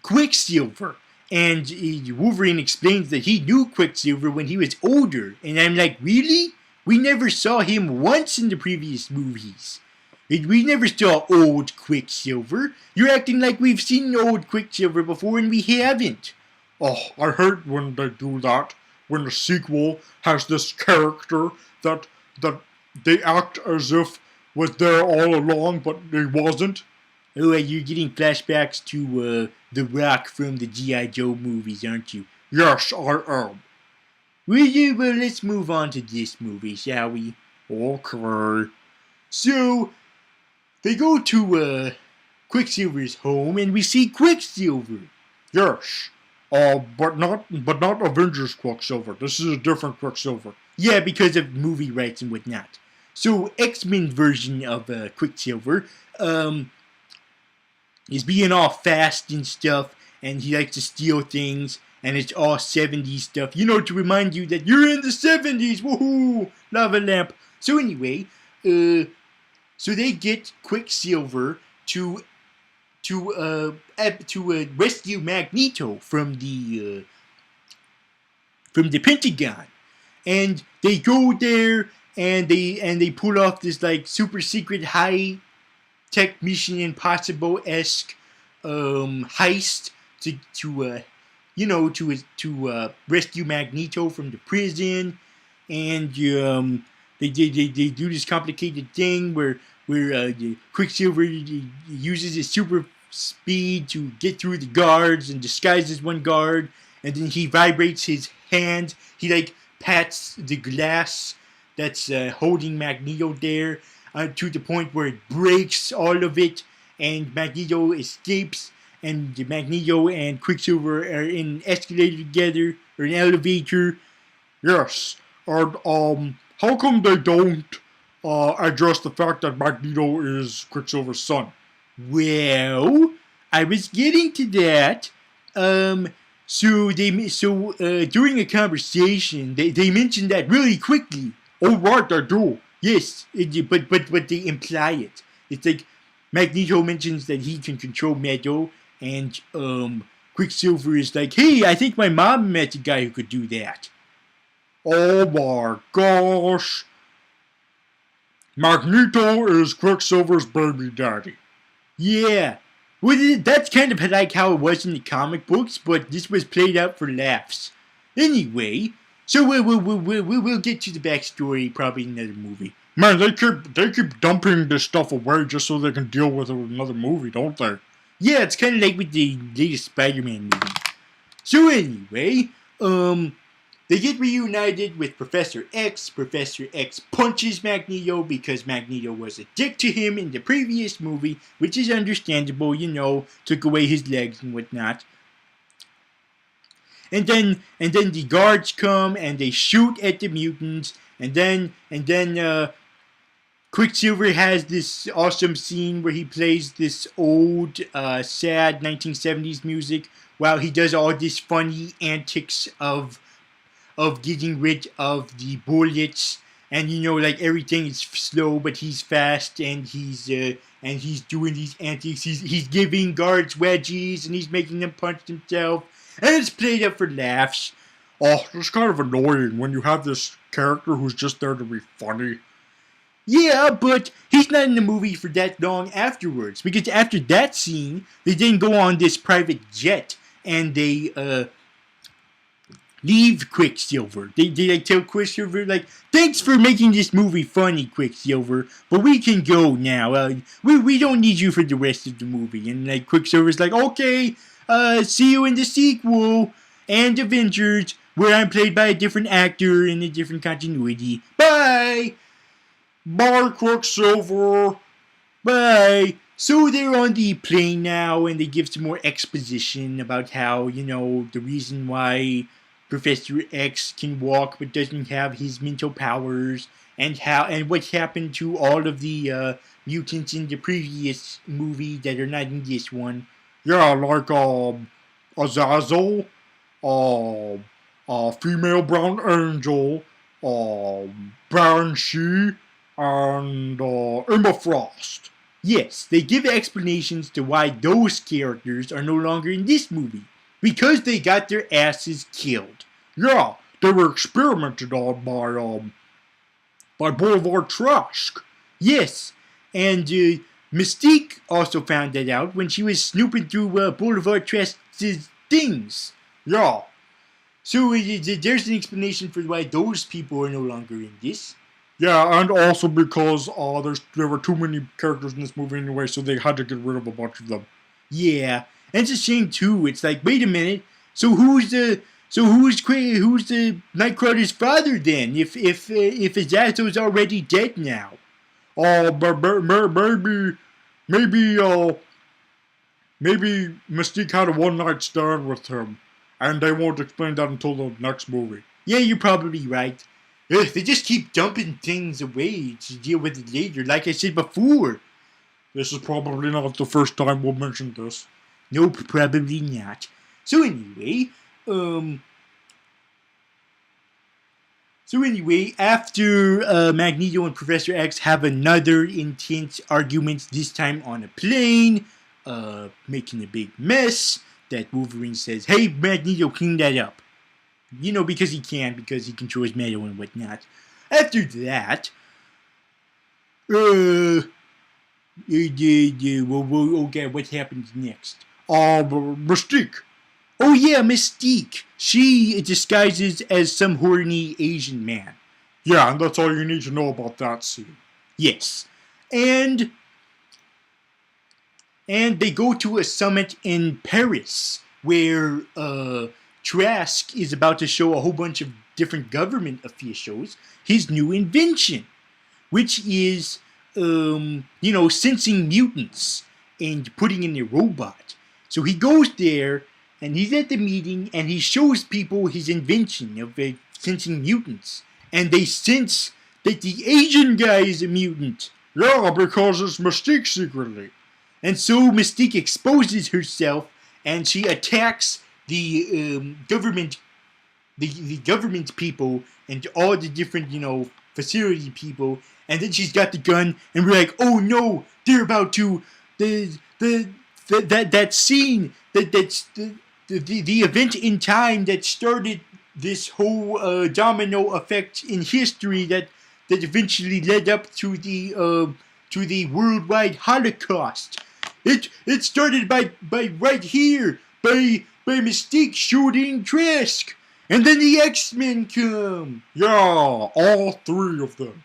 Quicksilver. And Wolverine explains that he knew Quicksilver when he was older. And I'm like, really? We never saw him once in the previous movies. We never saw old Quicksilver. You're acting like we've seen old Quicksilver before, and we haven't. Oh, I hate when they do that. When the sequel has this character that they act as if was there all along, but he wasn't. Oh, you're getting flashbacks to The Rock from the G.I. Joe movies, aren't you? Yes, I am. Well, let's move on to this movie, shall we? Okay. So, they go to Quicksilver's home, and we see Quicksilver. Yes. But not Avengers Quicksilver. This is a different Quicksilver. Yeah, because of movie rights and whatnot. So, X-Men version of Quicksilver, is being all fast and stuff, and he likes to steal things, and it's all 70s stuff, to remind you that you're in the 70s, woohoo, lava lamp. So anyway, so they get Quicksilver to rescue Magneto from the Pentagon, and they go there, and they pull off this like super secret high tech Mission Impossible-esque heist to rescue Magneto from the prison, and they do this complicated thing where Quicksilver uses his super speed to get through the guards and disguises one guard, and then he vibrates his hand. He pats the glass that's holding Magneto there. to the point where it breaks all of it, and Magneto escapes, and Magneto and Quicksilver are in an escalator together, or an elevator. Yes, and how come they don't address the fact that Magneto is Quicksilver's son? Well, I was getting to that. During a conversation, they mentioned that really quickly. Oh, right, they do. Yes, but they imply it. It's like Magneto mentions that he can control metal, and Quicksilver is like, hey, I think my mom met a guy who could do that. Oh my gosh. Magneto is Quicksilver's baby daddy. Yeah. Well, that's kind of like how it was in the comic books, but this was played out for laughs. Anyway, so we'll get to the backstory probably in another movie. Man, they keep dumping this stuff away just so they can deal with it with another movie, don't they? Yeah, it's kind of like with the latest Spider-Man movie. So anyway, they get reunited with Professor X. Professor X punches Magneto because Magneto was a dick to him in the previous movie, which is understandable, took away his legs and whatnot. And then the guards come and they shoot at the mutants, and then Quicksilver has this awesome scene where he plays this old, sad 1970s music while he does all this funny antics of getting rid of the bullets, and like everything is slow, but he's fast, and he's doing these antics. He's giving guards wedgies, and he's making them punch themselves, and it's played up for laughs. Oh, it's kind of annoying when you have this character who's just there to be funny. Yeah, but he's not in the movie for that long afterwards, because after that scene, they then go on this private jet, and they leave Quicksilver. They tell Quicksilver, like, thanks for making this movie funny, Quicksilver, but we can go now. We don't need you for the rest of the movie. And like Quicksilver's like, okay, see you in the sequel and Avengers, where I'm played by a different actor in a different continuity. Bye! Bye, Quicksilver. Bye! So they're on the plane now, and they give some more exposition about how, the reason why Professor X can walk but doesn't have his mental powers, and what happened to all of the mutants in the previous movie that are not in this one. Yeah, like Azazel, female brown angel, Banshee, and Emma Frost. Yes, they give explanations to why those characters are no longer in this movie. Because they got their asses killed. Yeah, they were experimented on by Boulevard Trask. Yes, and Mystique also found that out when she was snooping through Boulevard Trask's things. Yeah. So there's an explanation for why those people are no longer in this. Yeah, and also because there were too many characters in this movie anyway, so they had to get rid of a bunch of them. Yeah, and it's a shame too. It's like, wait a minute. So who's Nightcrawler's father then? If Azazel's already dead now. Maybe Mystique had a one-night stand with him, and they won't explain that until the next movie. Yeah, you're probably right. Ugh, they just keep dumping things away to deal with it later, like I said before. This is probably not the first time we'll mention this. Nope, probably not. So anyway, after Magneto and Professor X have another intense argument, this time on a plane, making a big mess, that Wolverine says, hey, Magneto, clean that up. Because he controls metal and whatnot. After that, okay, what happens next? Mystique. Oh yeah, Mystique. She disguises as some horny Asian man. Yeah, and that's all you need to know about that scene. Yes. And they go to a summit in Paris where Trask is about to show a whole bunch of different government officials his new invention, which is sensing mutants and putting in a robot. So he goes there and he's at the meeting and he shows people his invention of sensing mutants. And they sense that the Asian guy is a mutant. Yeah, because it's Mystique secretly. And so Mystique exposes herself and she attacks the government, the government people and all the different, facility people. And then she's got the gun, and we're like, oh no, they're about to that scene that's the event in time that started this whole domino effect in history that eventually led up to the worldwide Holocaust. It started by right here by Mystique shooting Trask, and then the X-Men come. Yeah, all three of them.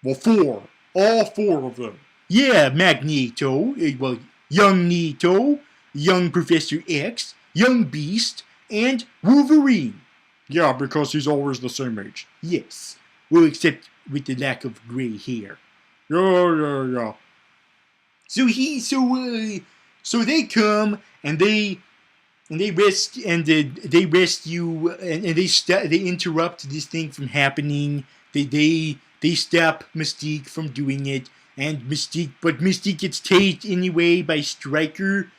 Well, four. All four of them. Yeah, Magneto, well, young Nito, young Professor X, young Beast, and Wolverine. Yeah, because he's always the same age. Yes. Well, except with the lack of gray hair. Yeah. So they come and they rescue and they rescue and they interrupt this thing from happening. They stop Mystique from doing it, and Mystique gets tased anyway by Stryker.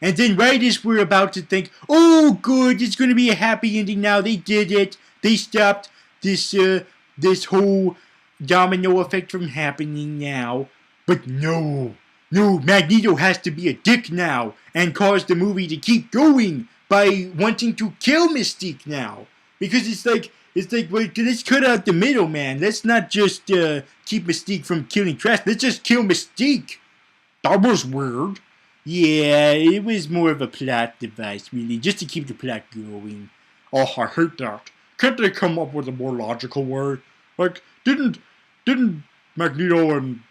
And then right as we're about to think, oh good, it's going to be a happy ending now, they did it. They stopped this whole domino effect from happening now. But no, Magneto has to be a dick now and cause the movie to keep going by wanting to kill Mystique now. Because it's like, wait, let's cut out the middle, man. Let's not just keep Mystique from killing Trask. Let's just kill Mystique. That was weird. Yeah, it was more of a plot device, really, just to keep the plot going. Oh, I hate that. Can't they come up with a more logical way? Like, didn't Magneto and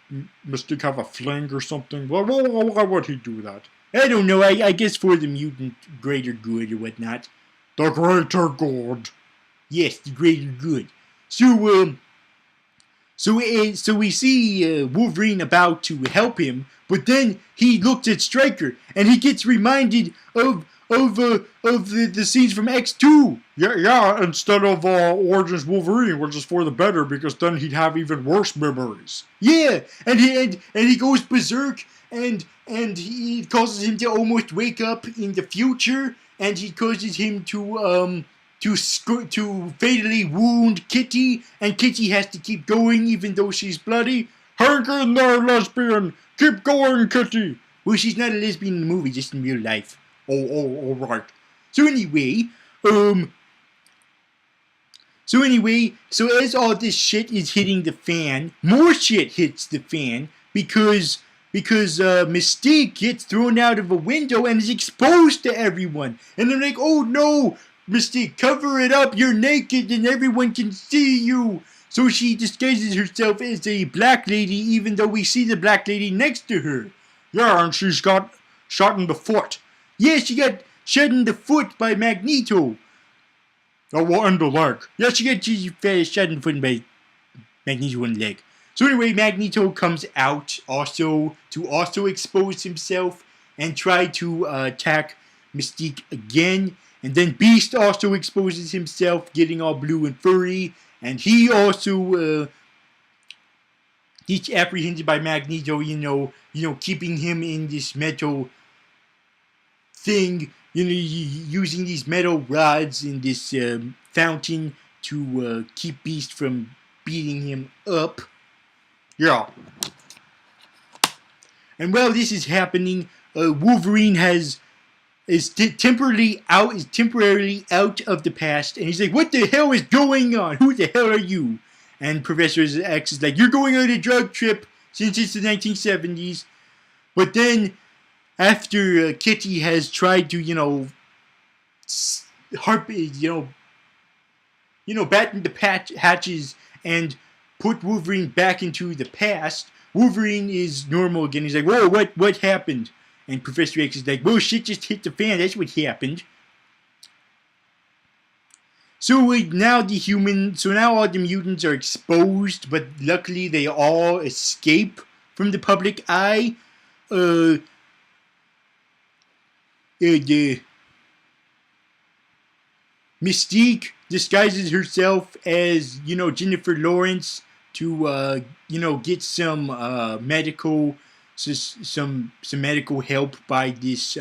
Mystique have a fling or something? Why would he do that? I don't know. I guess for the mutant greater good or whatnot. The greater good. Yes, the greater good. So we see Wolverine about to help him, but then he looks at Stryker and he gets reminded of the scenes from X2. Yeah, instead of Origins Wolverine, which is for the better, because then he'd have even worse memories. Yeah, and he goes berserk, and he causes him to almost wake up in the future, and he causes him to fatally wound Kitty, and Kitty has to keep going even though she's bloody. Hang in there, lesbian! Keep going, Kitty! Well, she's not a lesbian in the movie, just in real life. Oh, right. So anyway, so as all this shit is hitting the fan, more shit hits the fan because Mystique gets thrown out of a window and is exposed to everyone. And they're like, oh no, Mystique, cover it up, you're naked and everyone can see you. So she disguises herself as a black lady even though we see the black lady next to her. Yeah, and she's got shot in the foot. Yeah, she got shot in the foot by Magneto. Oh, well, and the leg. Yeah, she got shot in the foot by Magneto in the leg. So anyway, Magneto comes out also to expose himself and try to attack Mystique again. And then Beast also exposes himself, getting all blue and furry. And he also gets apprehended by Magneto, keeping him in this metal thing, using these metal rods in this fountain to keep Beast from beating him up. Yeah. And while this is happening, Wolverine is temporarily out of the past, and he's like, "What the hell is going on? Who the hell are you?" And Professor X is like, "You're going on a drug trip since it's the 1970s." But then, after Kitty has tried to, batten the hatches and put Wolverine back into the past, Wolverine is normal again. He's like, "Whoa, what happened?" And Professor X is like, "Well, shit just hit the fan. That's what happened." So now all the mutants are exposed, but luckily they all escape from the public eye. Uh, the Mystique disguises herself as Jennifer Lawrence to get some some medical help by this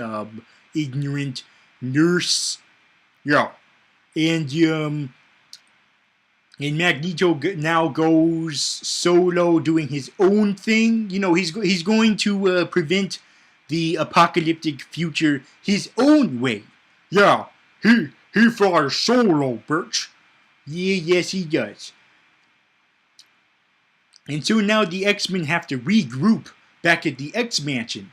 ignorant nurse. Yeah. And Magneto now goes solo, doing his own thing. He's going to prevent the apocalyptic future his own way. Yeah. He flies solo, bitch. Yeah, yes, he does. And so now the X-Men have to regroup back at the X-Mansion.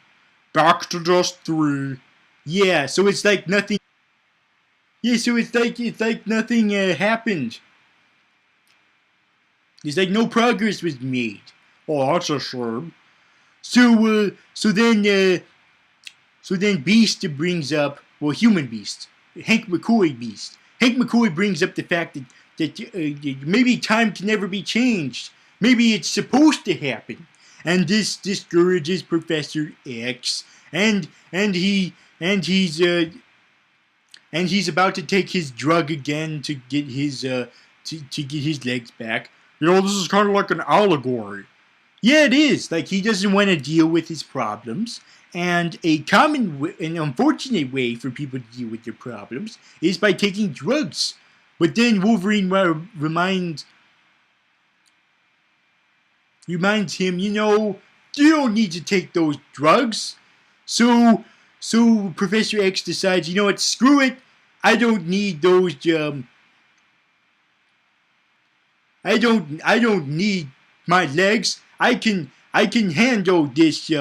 Back to just 3. Yeah, so it's like nothing. Yeah, so it's like nothing happened. It's like no progress was made. Oh, that's a shame. So then Beast brings up, well, Human Beast, Hank McCoy Beast. Hank McCoy brings up the fact that maybe time can never be changed. Maybe it's supposed to happen, and this discourages Professor X, and he's about to take his drug again to get his to get his legs back. This is kind of like an allegory. Yeah, it is. Like, he doesn't want to deal with his problems. And an unfortunate way for people to deal with their problems is by taking drugs. But then Wolverine reminds him, you don't need to take those drugs. So Professor X decides, you know what, screw it. I don't need those. I don't need my legs. I can handle these.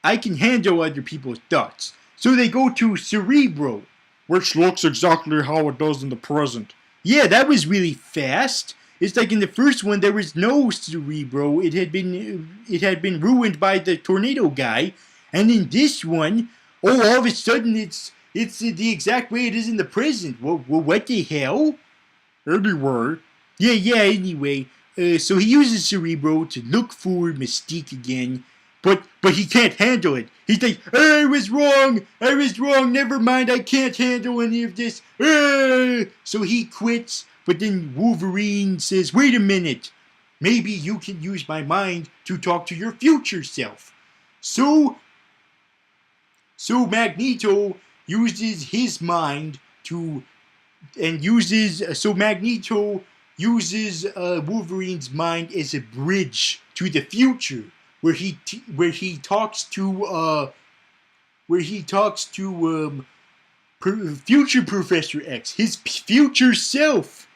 I can handle other people's thoughts. So they go to Cerebro, which looks exactly how it does in the present. Yeah, that was really fast. It's like in the first one there was no Cerebro. It had been ruined by the tornado guy, and in this one, all of a sudden it's the exact way it is in the present. Well, what the hell? Anyway. Anyway. So he uses Cerebro to look for Mystique again, but he can't handle it. He's like, I was wrong, never mind, I can't handle any of this. So he quits, but then Wolverine says, wait a minute, maybe you can use my mind to talk to your future self. So Magneto uses his mind Magneto uses Wolverine's mind as a bridge to the future, where he talks to future Professor X, his future self.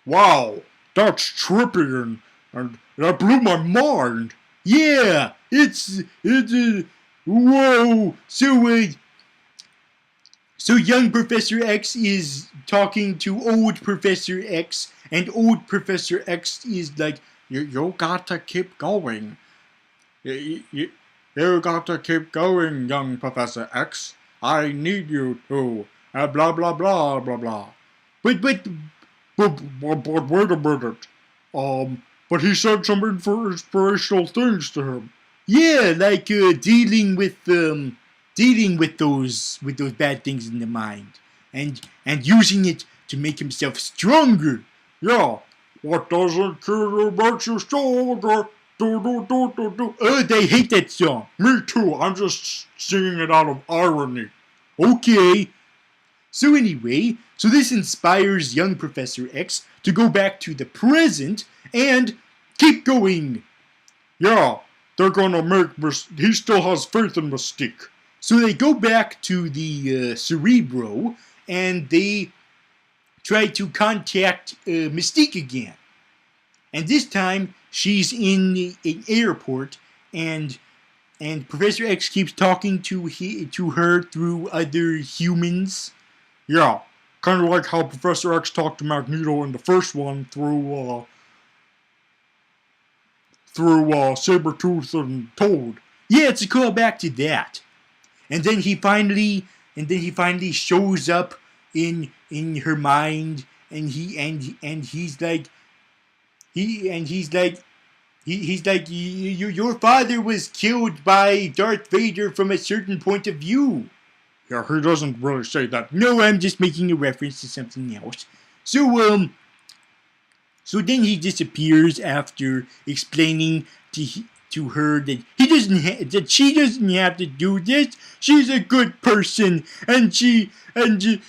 Wow, that's trippy and that blew my mind. Yeah, whoa. So young Professor X is talking to old Professor X, and old Professor X is like, you got to keep going. You got to keep going, young Professor X. I need you to. Blah, blah, blah, blah, blah. But wait a minute. But he said some inspirational things to him. Yeah, like dealing with those bad things in the mind, and using it to make himself stronger. Yeah, what doesn't kill you makes you stronger. Oh, they hate that song. Me too. I'm just singing it out of irony. Okay. So anyway, this inspires young Professor X to go back to the present and keep going. Yeah, they're gonna make he still has faith in Mystique. So they go back to the Cerebro, and they try to contact Mystique again. And this time, she's in an airport, and Professor X keeps talking to her through other humans. Yeah, kind of like how Professor X talked to Magneto in the first one through Sabretooth and Toad. Yeah, it's a callback to that. And then he finally shows up in her mind, and he's like he's like he's like your father was killed by Darth Vader from a certain point of view. Yeah, he doesn't really say that. No, I'm just making a reference to something else. So then he disappears after explaining to her that that she doesn't have to do this. She's a good person, and she raised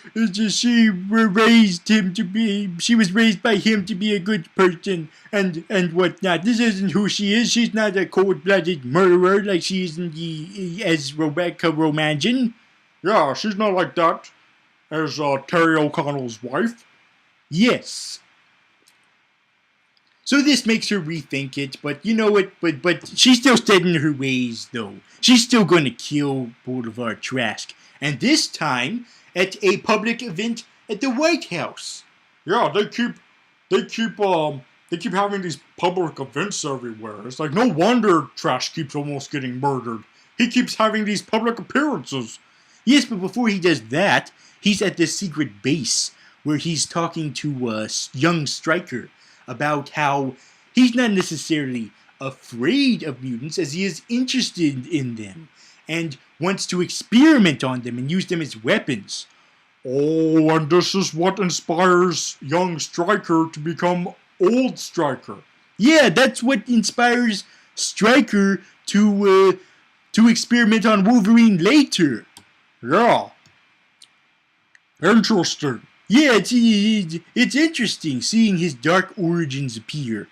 him to be. She was raised by him to be a good person, and whatnot. This isn't who she is. She's not a cold-blooded murderer like she is in as Rebecca Romanjan. Yeah, she's not like that as Terry O'Connell's wife. Yes. So this makes her rethink it, but you know what? But she's still set in her ways, though. She's still going to kill Boulevard Trask, and this time at a public event at the White House. Yeah, they keep having these public events everywhere. It's like no wonder Trask keeps almost getting murdered. He keeps having these public appearances. Yes, but before he does that, he's at this secret base where he's talking to a young Stryker about how he's not necessarily afraid of mutants as he is interested in them and wants to experiment on them and use them as weapons. Oh, and this is what inspires young Stryker to become old Stryker. Yeah, that's what inspires Stryker to experiment on Wolverine later. Yeah. Interesting. Yeah, it's interesting seeing his dark origins appear.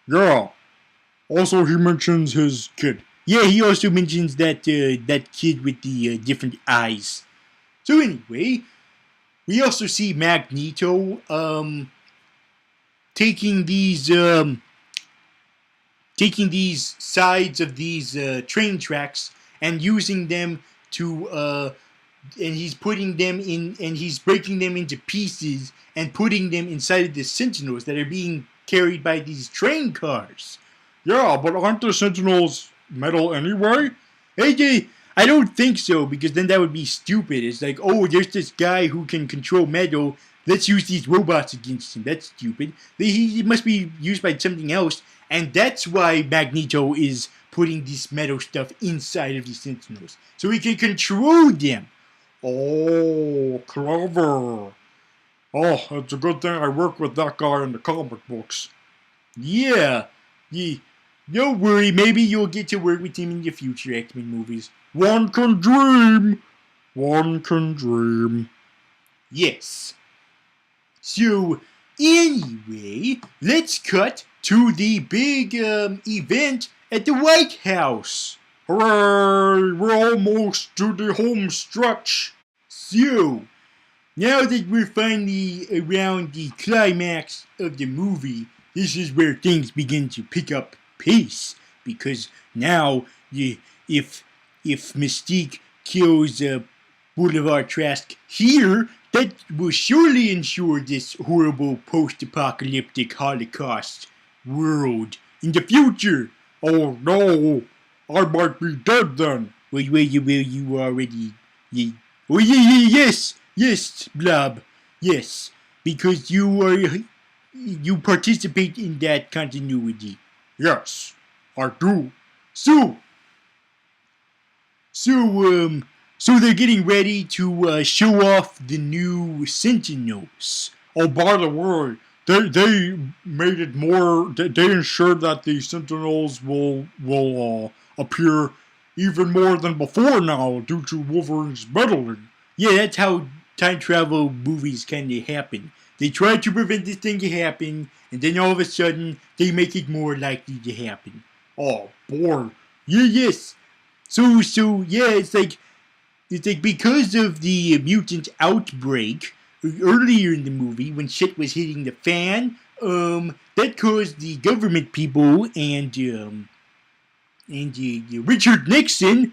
Yeah. Also, he mentions his kid. Yeah, he also mentions that kid with the different eyes. So anyway, we also see Magneto taking these sides of these train tracks and using them to and he's putting them in, and he's breaking them into pieces and putting them inside of the Sentinels that are being carried by these train cars. Yeah, but aren't the Sentinels metal anyway? I don't think so, because then that would be stupid. It's like, oh, there's this guy who can control metal. Let's use these robots against him. That's stupid. He must be used by something else, and that's why Magneto is putting this metal stuff inside of the Sentinels, so he can control them. Oh, clever. Oh, it's a good thing I work with that guy in the comic books. Yeah. Don't worry, maybe you'll get to work with him in the future X-Men movies. One can dream. One can dream. Yes. So, anyway, let's cut to the big event at the White House. Hooray! We're almost to the home stretch. So, now that we're finally around the climax of the movie, this is where things begin to pick up pace. Because now, if Mystique kills Boulevard Trask here, that will surely ensure this horrible post-apocalyptic Holocaust world in the future. Oh no! I might be dead then. Well, you already... Oh, yes, Blob. Yes, because you participate in that continuity. Yes, I do. So they're getting ready to show off the new Sentinels. Oh, by the way, they made it more. They ensured that the Sentinels will appear even more than before now due to Wolverine's meddling. Yeah, that's how time travel movies kind of happen. They try to prevent this thing to happen, and then all of a sudden they make it more likely to happen. Oh boy. Yes. So yeah, it's like because of the mutant outbreak earlier in the movie when shit was hitting the fan, that caused the government people and Richard Nixon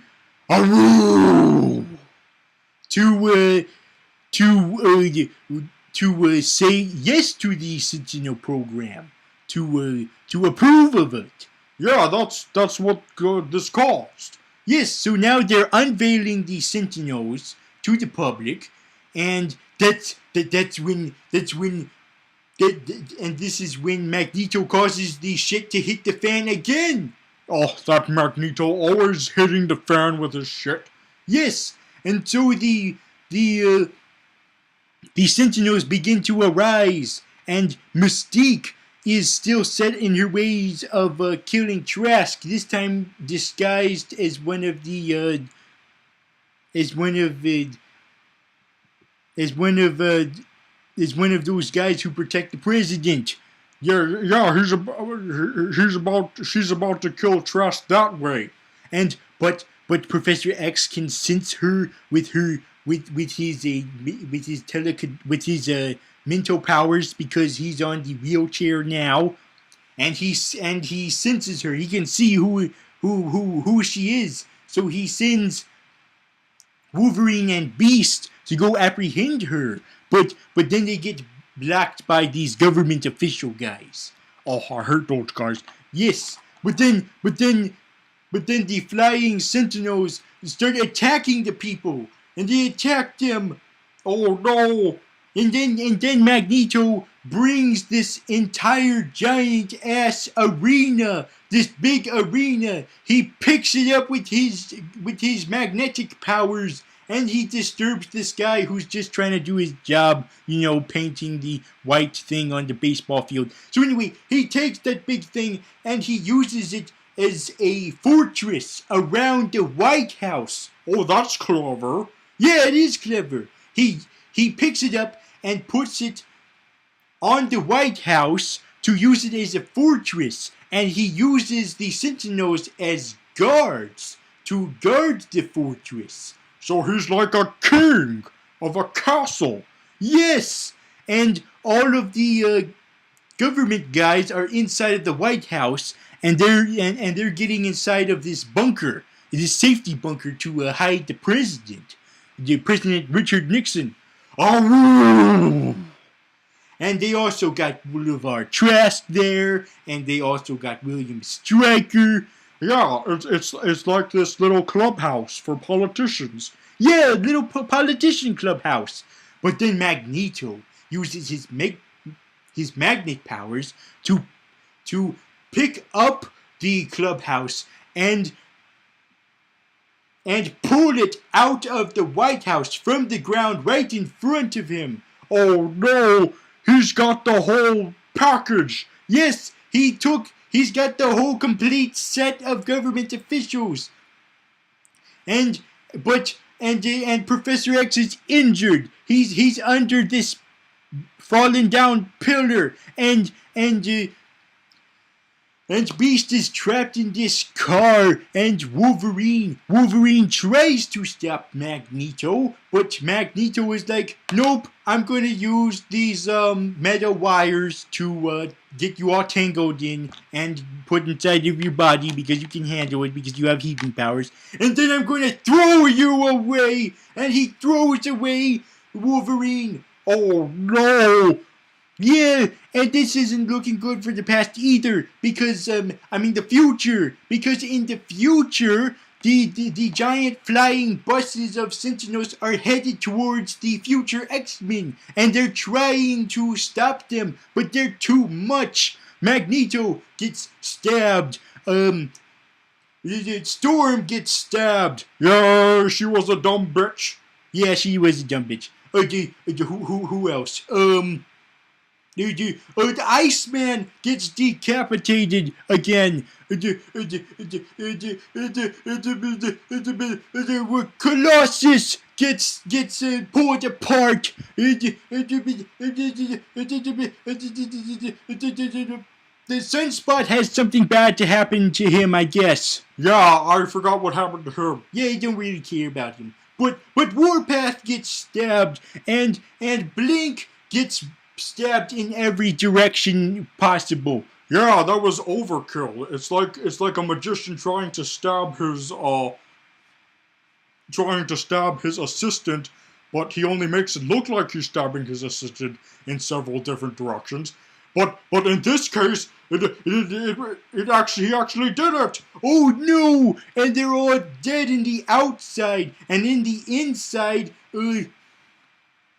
to say yes to the Sentinel program, to approve of it. Yeah, that's what this caused. Yes, so now they're unveiling the Sentinels to the public, and and this is when Magneto causes the shit to hit the fan again. Oh, that Magneto always hitting the fan with his shit. Yes, and so the Sentinels begin to arise, and Mystique is still set in her ways of killing Trask. This time disguised as one of the as one of as one of those guys who protect the president. Yeah, she's about to kill Trask that way. And but Professor X can sense her with his mental powers because he's on the wheelchair now, and he senses her. He can see who she is. So he sends Wolverine and Beast to go apprehend her. But then they get blocked by these government official guys. Oh, I hate those guys. Yes, but then the flying Sentinels start attacking the people, and they attack them. Oh no! And then Magneto brings this entire giant ass arena, this big arena. He picks it up with his magnetic powers, and he disturbs this guy who's just trying to do his job, painting the white thing on the baseball field. So anyway, he takes that big thing and he uses it as a fortress around the White House. Oh, that's clever. Yeah, it is clever. He picks it up and puts it on the White House to use it as a fortress, and he uses the Sentinels as guards to guard the fortress. So he's like a king of a castle. Yes, and all of the government guys are inside of the White House, and they're getting inside of this bunker, this safety bunker to hide the President Richard Nixon. Oh. And they also got Boulevard Trask there, and they also got William Stryker. Yeah, it's like this little clubhouse for politicians. Yeah, little politician clubhouse. But then Magneto uses his magnet powers to pick up the clubhouse and pull it out of the White House from the ground right in front of him. Oh no! He's got the whole package. Yes, he's got the whole complete set of government officials. And Professor X is injured. He's under this fallen down pillar, and Beast is trapped in this car, and Wolverine tries to stop Magneto, but Magneto is like, nope, I'm going to use these metal wires to get you all tangled in and put inside of your body because you can handle it because you have healing powers. And then I'm going to throw you away, and he throws away Wolverine. Oh no! Yeah, and this isn't looking good for the past either, because, the future. Because in the future, the giant flying buses of Sentinels are headed towards the future X-Men, and they're trying to stop them, but they're too much. Magneto gets stabbed. Storm gets stabbed. Yeah, she was a dumb bitch. Yeah, she was a dumb bitch. Who else? The Iceman gets decapitated again. Colossus gets pulled apart. The Sunspot has something bad to happen to him, I guess. Yeah, I forgot what happened to him. Yeah, you don't really care about him. But Warpath gets stabbed, and Blink gets stabbed in every direction possible. Yeah, that was overkill. It's like a magician trying to stab his assistant, but he only makes it look like he's stabbing his assistant in several different directions. But in this case, he actually did it. Oh no! And they're all dead in the outside, and in the inside,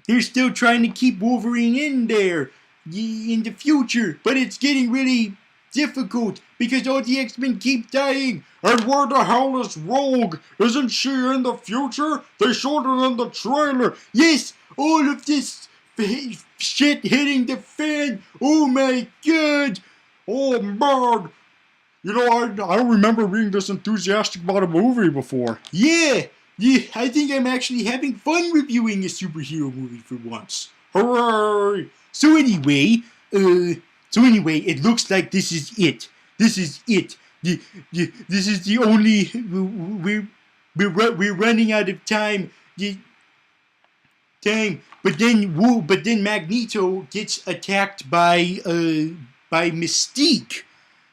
They're still trying to keep Wolverine in there in the future, but it's getting really difficult because all the X-Men keep dying. And where the hell is Rogue? Isn't she in the future? They showed it in the trailer. Yes, all of this shit hitting the fan. Oh my god. Oh man. You know, I don't remember being this enthusiastic about a movie before. Yeah, I think I'm actually having fun reviewing a superhero movie for once. Hooray! So anyway, it looks like this is it. This is it. This is the only we're running out of time. But then Magneto gets attacked by Mystique.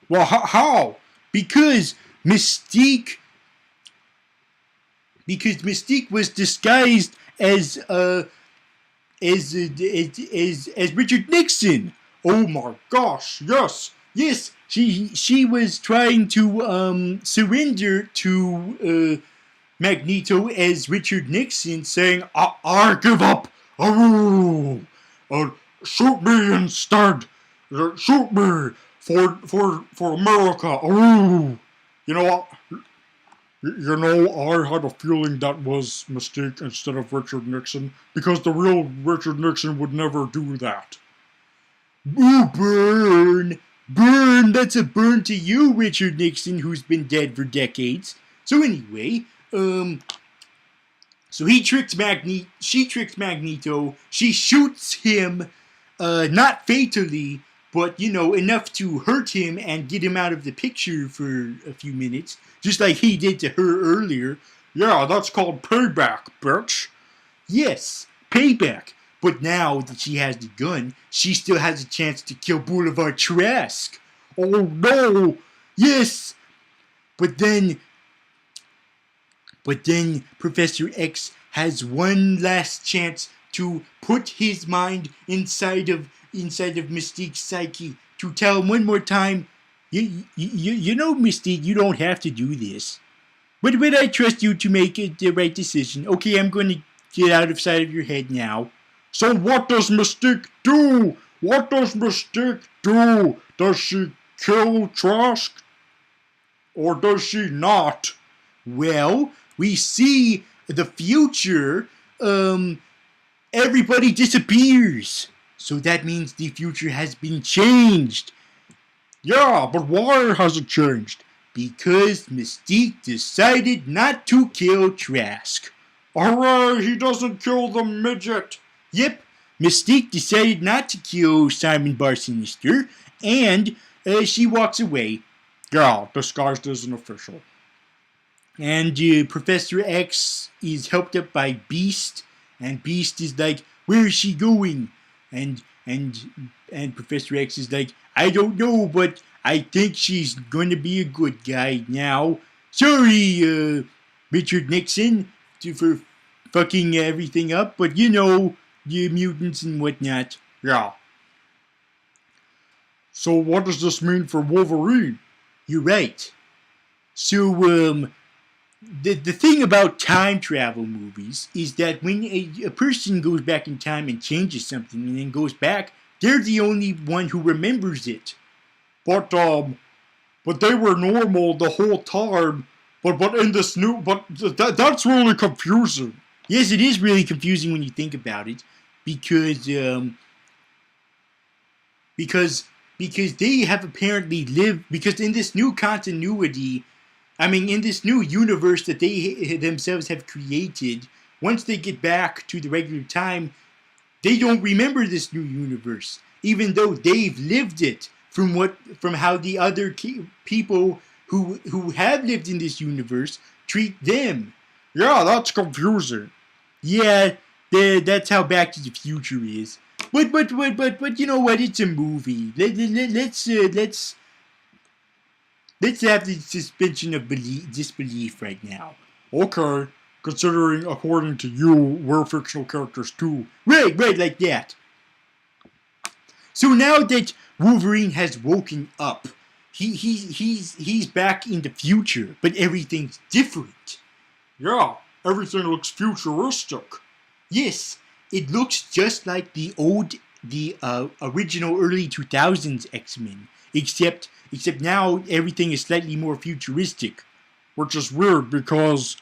Well, how? Because Mystique was disguised as Richard Nixon. Oh my gosh! Yes, she was trying to surrender to Magneto as Richard Nixon, saying, I give up. Oh, shoot me instead. Shoot me for America. Oh, you know what? You know, I had a feeling that was Mystique instead of Richard Nixon, because the real Richard Nixon would never do that. Ooh, burn! Burn! That's a burn to you, Richard Nixon, who's been dead for decades. So anyway, so she tricks Magneto, she shoots him, not fatally, but, you know, enough to hurt him and get him out of the picture for a few minutes, just like he did to her earlier. Yeah, that's called payback, bitch. Yes, payback. But now that she has the gun, she still has a chance to kill Boulevard Trask. Oh no! Yes! But then Professor X has one last chance to put his mind inside of Mystique's psyche, to tell him one more time, you know, Mystique, you don't have to do this. But I trust you to make the right decision. Okay, I'm going to get out of sight of your head now. So what does Mystique do? What does Mystique do? Does she kill Trask? Or does she not? Well, we see the future, everybody disappears. So that means the future has been changed. Yeah, but why has it changed? Because Mystique decided not to kill Trask. Hooray, he doesn't kill the midget. Yep, Mystique decided not to kill Simon Bar-Sinister, and she walks away. Yeah, disguised as an official. And Professor X is helped up by Beast, and Beast is like, where is she going? And Professor X is like, I don't know, but I think she's going to be a good guy now. Sorry, Richard Nixon, for fucking everything up, but you know, the mutants and whatnot. Yeah. So what does this mean for Wolverine? You're right. So, the thing about time travel movies is that when a person goes back in time and changes something and then goes back, they're the only one who remembers it. But they were normal the whole time. But in this new, that's really confusing. Yes, it is really confusing when you think about it, because they have apparently lived, because in this new continuity, I mean, in this new universe that they themselves have created, once they get back to the regular time, they don't remember this new universe, even though they've lived it from how the other people who have lived in this universe treat them. Yeah, that's confusing. Yeah, that's how Back to the Future is. But you know what? It's a movie. Let's have the suspension of disbelief right now. Okay, considering according to you, we're fictional characters too. Right, like that. So now that Wolverine has woken up, he's back in the future, but everything's different. Yeah, everything looks futuristic. Yes, it looks just like the original early 2000s X-Men, except now everything is slightly more futuristic. Which is weird because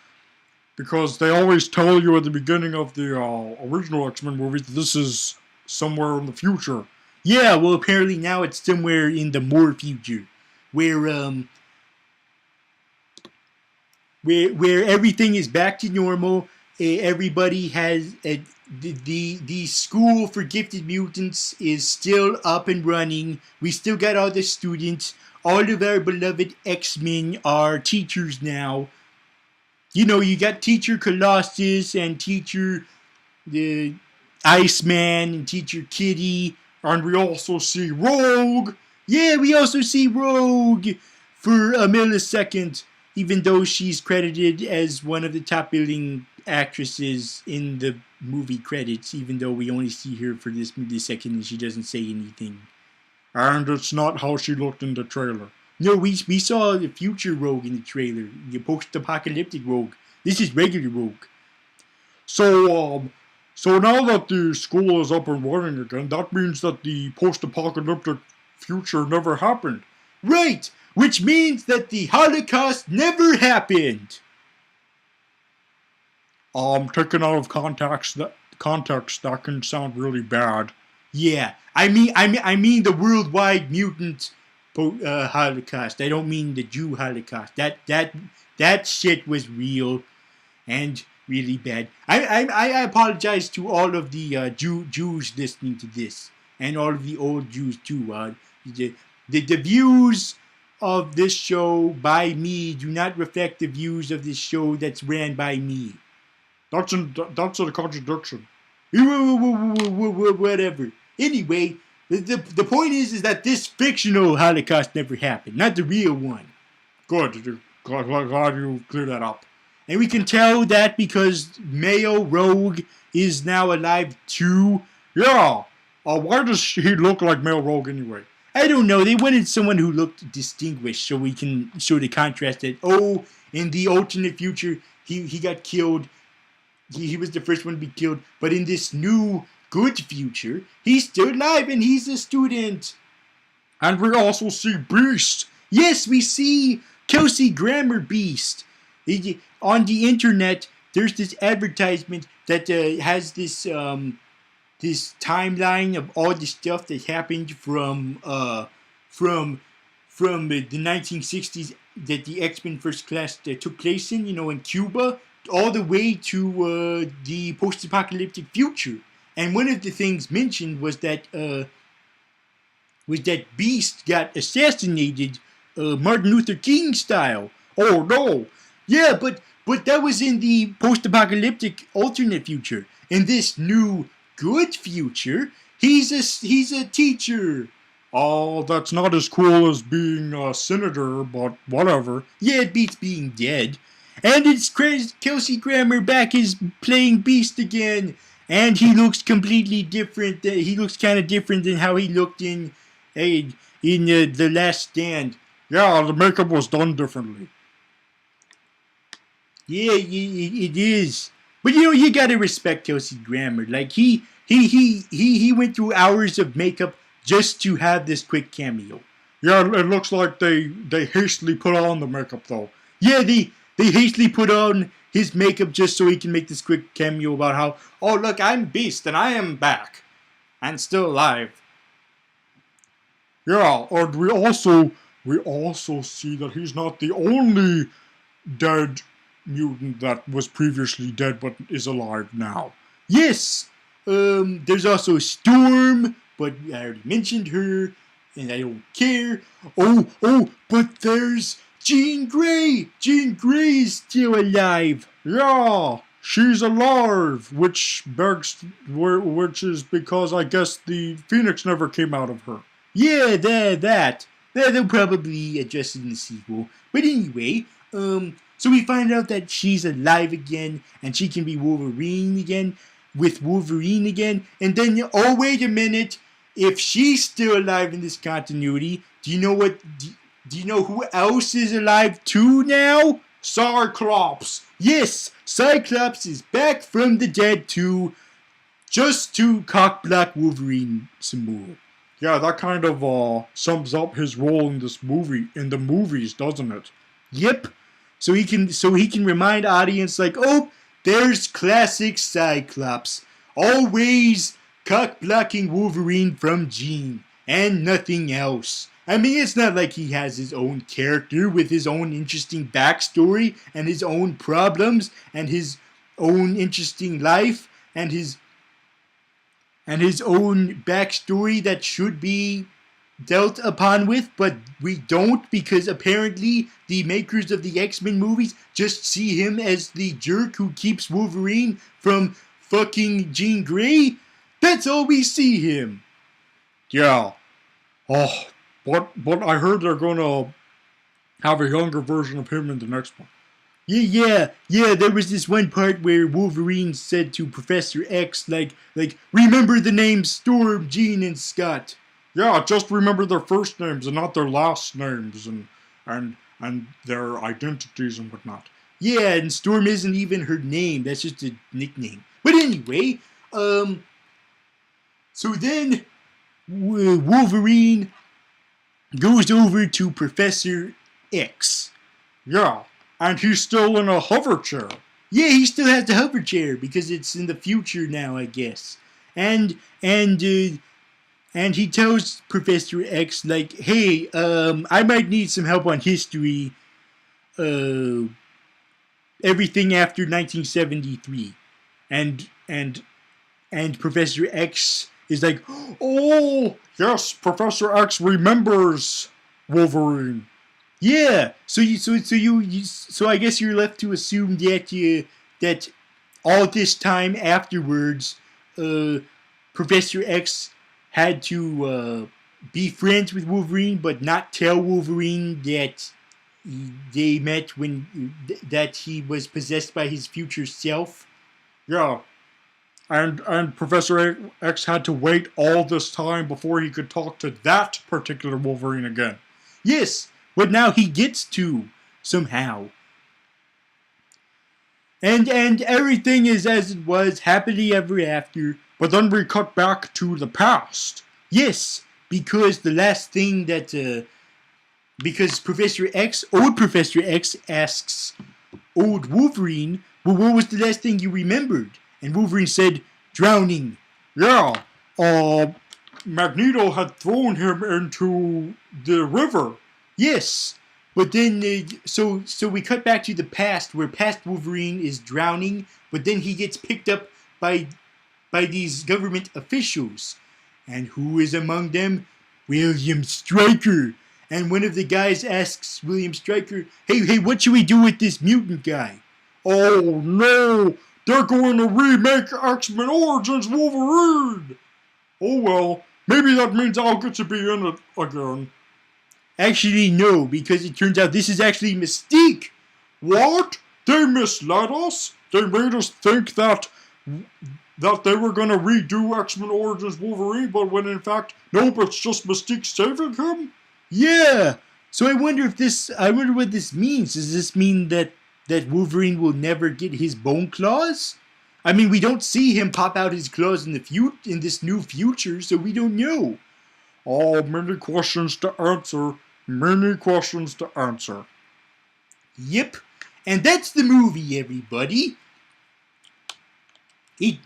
they always tell you at the beginning of the original X-Men movies that this is somewhere in the future. Yeah, well, apparently now it's somewhere in the more future, where where everything is back to normal. Everybody has the school for gifted mutants is still up and running. We still got all the students. All of our beloved X-Men are teachers now. You know, you got Teacher Colossus and Teacher the Iceman and Teacher Kitty. And we also see Rogue. Yeah, we also see Rogue for a millisecond, even though she's credited as one of the top billing actresses in the movie credits, even though we only see her for this millisecond and she doesn't say anything. And it's not how she looked in the trailer. No, we saw the future Rogue in the trailer, the post-apocalyptic Rogue. This is regular Rogue. So now that the school is up and running again, that means that the post-apocalyptic future never happened. Right, which means that the Holocaust never happened. Taken out of context, that can sound really bad. Yeah, I mean the worldwide mutant Holocaust. I don't mean the Jew Holocaust. That shit was real and really bad. I apologize to all of the Jews listening to this, and all of the old Jews too. The views of this show by me do not reflect the views of this show that's ran by me. That's a contradiction. Whatever. Anyway, the point is that this fictional Holocaust never happened, not the real one. Good. Glad you cleared that up. And we can tell that because male Rogue is now alive too. Yeah. Why does he look like male Rogue anyway? I don't know. They wanted someone who looked distinguished so we can show the contrast that, oh, in the alternate future, he got killed. He was the first one to be killed. But in this new good future, he's still alive and he's a student. And we also see Beast. Yes, we see Kelsey Grammer Beast. On the internet, there's this advertisement that has this this timeline of all the stuff that happened from the 1960s that the X-Men First Class took place in, in Cuba, all the way to the post-apocalyptic future. And one of the things mentioned was that Beast got assassinated, Martin Luther King style. Oh no! Yeah, but that was in the post-apocalyptic alternate future. In this new good future, he's a teacher. Oh, that's not as cool as being a senator, but whatever. Yeah, it beats being dead. And it's Kelsey Grammer back is playing Beast again. And he looks completely different. He looks kind of different than how he looked in The Last Stand. Yeah, the makeup was done differently. Yeah, it is. But you gotta respect Kelsey Grammer. Like he went through hours of makeup just to have this quick cameo. Yeah, it looks like they hastily put on the makeup though. Yeah, they hastily put on his makeup just so he can make this quick cameo about how, oh look, I'm Beast and I am back and still alive. Yeah, and we also see that he's not the only dead mutant that was previously dead but is alive now. Yes, there's also Storm, but I already mentioned her, and I don't care. Oh, but there's Jean Grey. Jean Grey is still alive. Yeah, she's alive, which is because I guess the Phoenix never came out of her. Yeah, that. They'll probably address it in the sequel. But anyway, so we find out that she's alive again, and she can be Wolverine again, with Wolverine again, and then, oh, wait a minute, if she's still alive in this continuity, do you know who else is alive too now? Cyclops! Yes, Cyclops is back from the dead too. just to cock-block Wolverine some more. Yeah, that kind of sums up his role in this movie, in the movies, doesn't it? Yep. So he can remind audience like, oh, there's classic Cyclops, always cock-blocking Wolverine from Jean and nothing else. I mean, it's not like he has his own character with his own interesting backstory and his own problems and his own interesting life and his own backstory that should be dealt upon with, but we don't, because apparently the makers of the X-Men movies just see him as the jerk who keeps Wolverine from fucking Jean Grey. That's all we see him. Yeah. Oh, but I heard they're gonna have a younger version of him in the next one. Yeah. There was this one part where Wolverine said to Professor X, like, remember the names Storm, Jean, and Scott. Yeah, just remember their first names and not their last names and their identities and whatnot. Yeah, and Storm isn't even her name. That's just a nickname. But anyway, so then Wolverine goes over to Professor X. Yeah, and he's still in a hover chair. Yeah, he still has the hover chair because it's in the future now, I guess. And he tells Professor X, like, hey, I might need some help on history, everything after 1973. And Professor X is like, oh, yes, Professor X remembers Wolverine. Yeah, so I guess you're left to assume that all this time afterwards, Professor X had to be friends with Wolverine, but not tell Wolverine that they met when that he was possessed by his future self. Yeah, and Professor X had to wait all this time before he could talk to that particular Wolverine again. Yes, but now he gets to somehow. And everything is as it was, happily ever after. But then we cut back to the past. Yes, because the last thing that because old Professor X asks old Wolverine, well, what was the last thing you remembered? And Wolverine said, drowning. Yeah, Magneto had thrown him into the river. Yes, but then, so we cut back to the past, where past Wolverine is drowning, but then he gets picked up by these government officials. And who is among them? William Stryker. And one of the guys asks William Stryker, hey, what should we do with this mutant guy? Oh no, they're going to remake X-Men Origins Wolverine. Oh well, maybe that means I'll get to be in it again. Actually, no, because it turns out this is actually Mystique. What? They misled us? They made us think that they were going to redo X-Men Origins Wolverine, but when in fact, nope, it's just Mystique saving him? Yeah. So I wonder what this means. Does this mean that Wolverine will never get his bone claws? I mean, we don't see him pop out his claws in this new future, so we don't know. Oh, many questions to answer. Many questions to answer. Yep. And that's the movie, everybody. It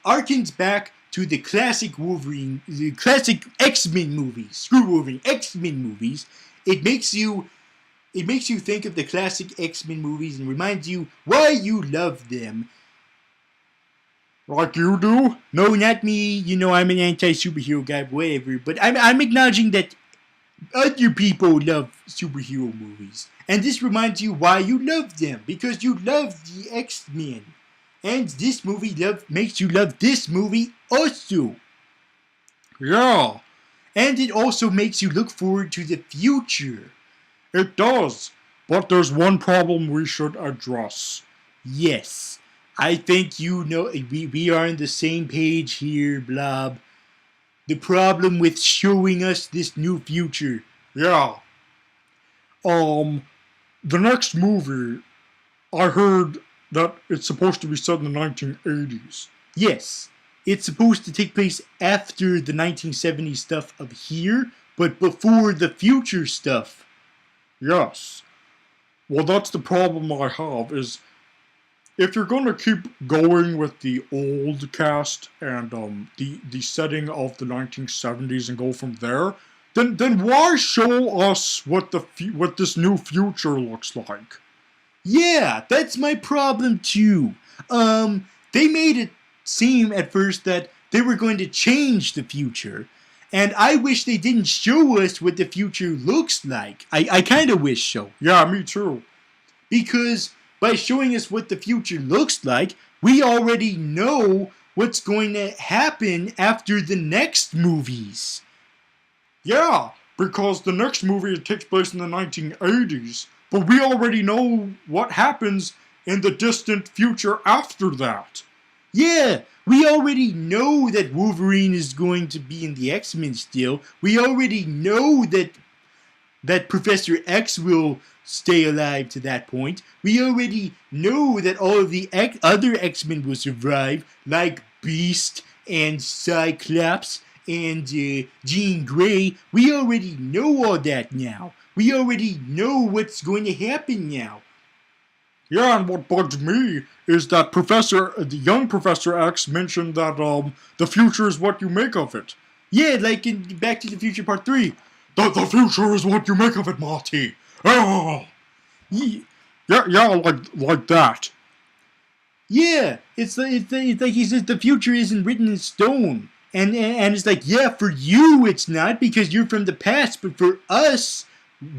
harkens back to the classic Wolverine, the classic X-Men movies. Screw Wolverine, X-Men movies. It makes you think of the classic X-Men movies and reminds you why you love them. Like you do? No, not me. You know, I'm an anti-superhero guy, whatever. But I'm acknowledging that other people love superhero movies. And this reminds you why you love them. Because you love the X-Men. And this movie makes you love this movie also. Yeah. And it also makes you look forward to the future. It does. But there's one problem we should address. Yes. I think you know we are on the same page here, Blob. The problem with showing us this new future. Yeah. The next movie, I heard that it's supposed to be set in the 1980s. Yes. it's supposed to take place after the 1970s stuff of here, but before the future stuff. Yes. Well, that's the problem I have is if you're going to keep going with the old cast and the setting of the 1970s and go from there, then why show us what this new future looks like? Yeah, that's my problem too. They made it seem at first that they were going to change the future, and I wish they didn't show us what the future looks like. I kind of wish so. Yeah, me too. Because by showing us what the future looks like, we already know what's going to happen after the next movies. Yeah, because the next movie takes place in the 1980s, but we already know what happens in the distant future after that. Yeah, we already know that Wolverine is going to be in the X-Men still. We already know that Professor X will stay alive to that point. We already know that all of the other X-Men will survive, like Beast and Cyclops and Jean Grey. We already know all that now. We already know what's going to happen now. Yeah, and what bugs me is that the young Professor X mentioned that the future is what you make of it. Yeah, like in Back to the Future Part 3. The future is what you make of it, Marty. Oh. Yeah, like that. Yeah, it's like he says the future isn't written in stone. And it's like, yeah, for you it's not because you're from the past, but for us,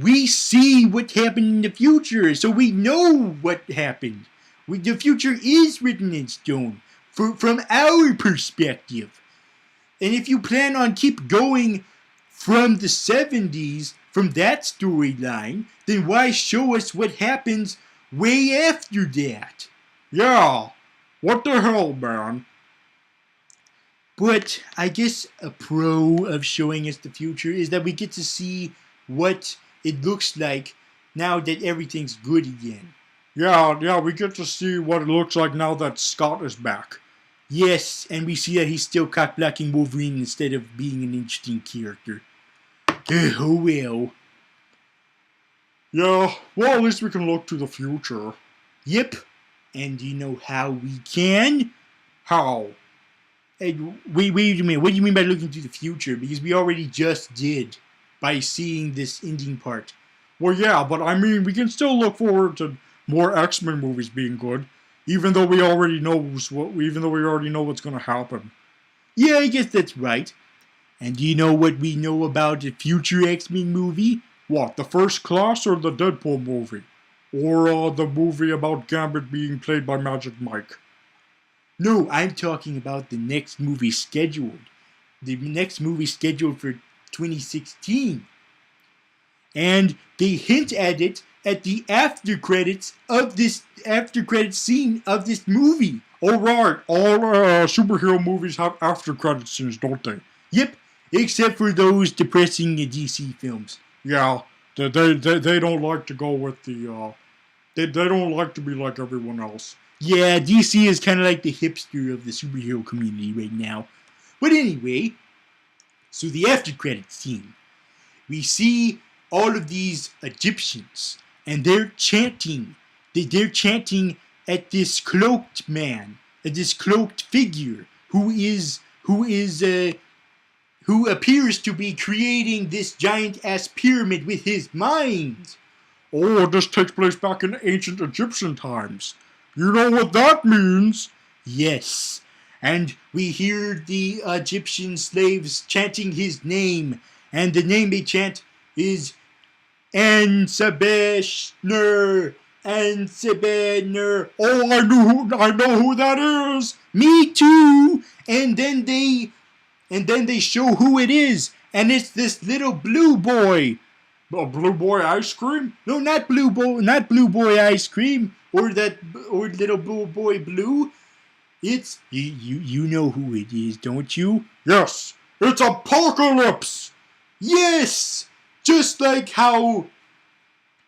we see what happened in the future, so we know what happened. The future is written in stone from our perspective. And if you plan on keep going from the 70s, from that storyline, then why show us what happens way after that? Yeah, what the hell, man? But I guess a pro of showing us the future is that we get to see what it looks like now that everything's good again. Yeah, we get to see what it looks like now that Scott is back. Yes, and we see that he's still cock-blocking Wolverine instead of being an interesting character. Oh well. Yeah, well, at least we can look to the future. Yep, and you know how we can? How? Hey, wait a minute. What do you mean by looking to the future? Because we already just did by seeing this ending part. Well, yeah, but I mean, we can still look forward to more X-Men movies being good, even though we already know what's going to happen. Yeah, I guess that's right. And do you know what we know about the future X-Men movie? What, the First Class or the Deadpool movie? Or the movie about Gambit being played by Magic Mike? No, I'm talking about the next movie scheduled. The next movie scheduled for 2016. And they hint at it at the after credits scene of this movie. Oh, right. All superhero movies have after credits scenes, don't they? Yep, except for those depressing DC films. Yeah, they don't like to go with the, they don't like to be like everyone else. Yeah, DC is kind of like the hipster of the superhero community right now. But anyway, so the after credits scene. We see all of these Egyptians, and they're chanting. They're chanting at this cloaked man, at this cloaked figure who appears to be creating this giant ass pyramid with his mind. Oh, this takes place back in ancient Egyptian times. You know what that means? Yes, and we hear the Egyptian slaves chanting his name, and the name they chant is Ansabeshner. Ansabeshner. Oh, I know who that is. Me too. And then they show who it is, and it's this little blue boy. A blue boy ice cream? No, not blue boy ice cream, or little blue boy blue. It's you know who it is, don't you? Yes, it's Apocalypse. Yes, just like how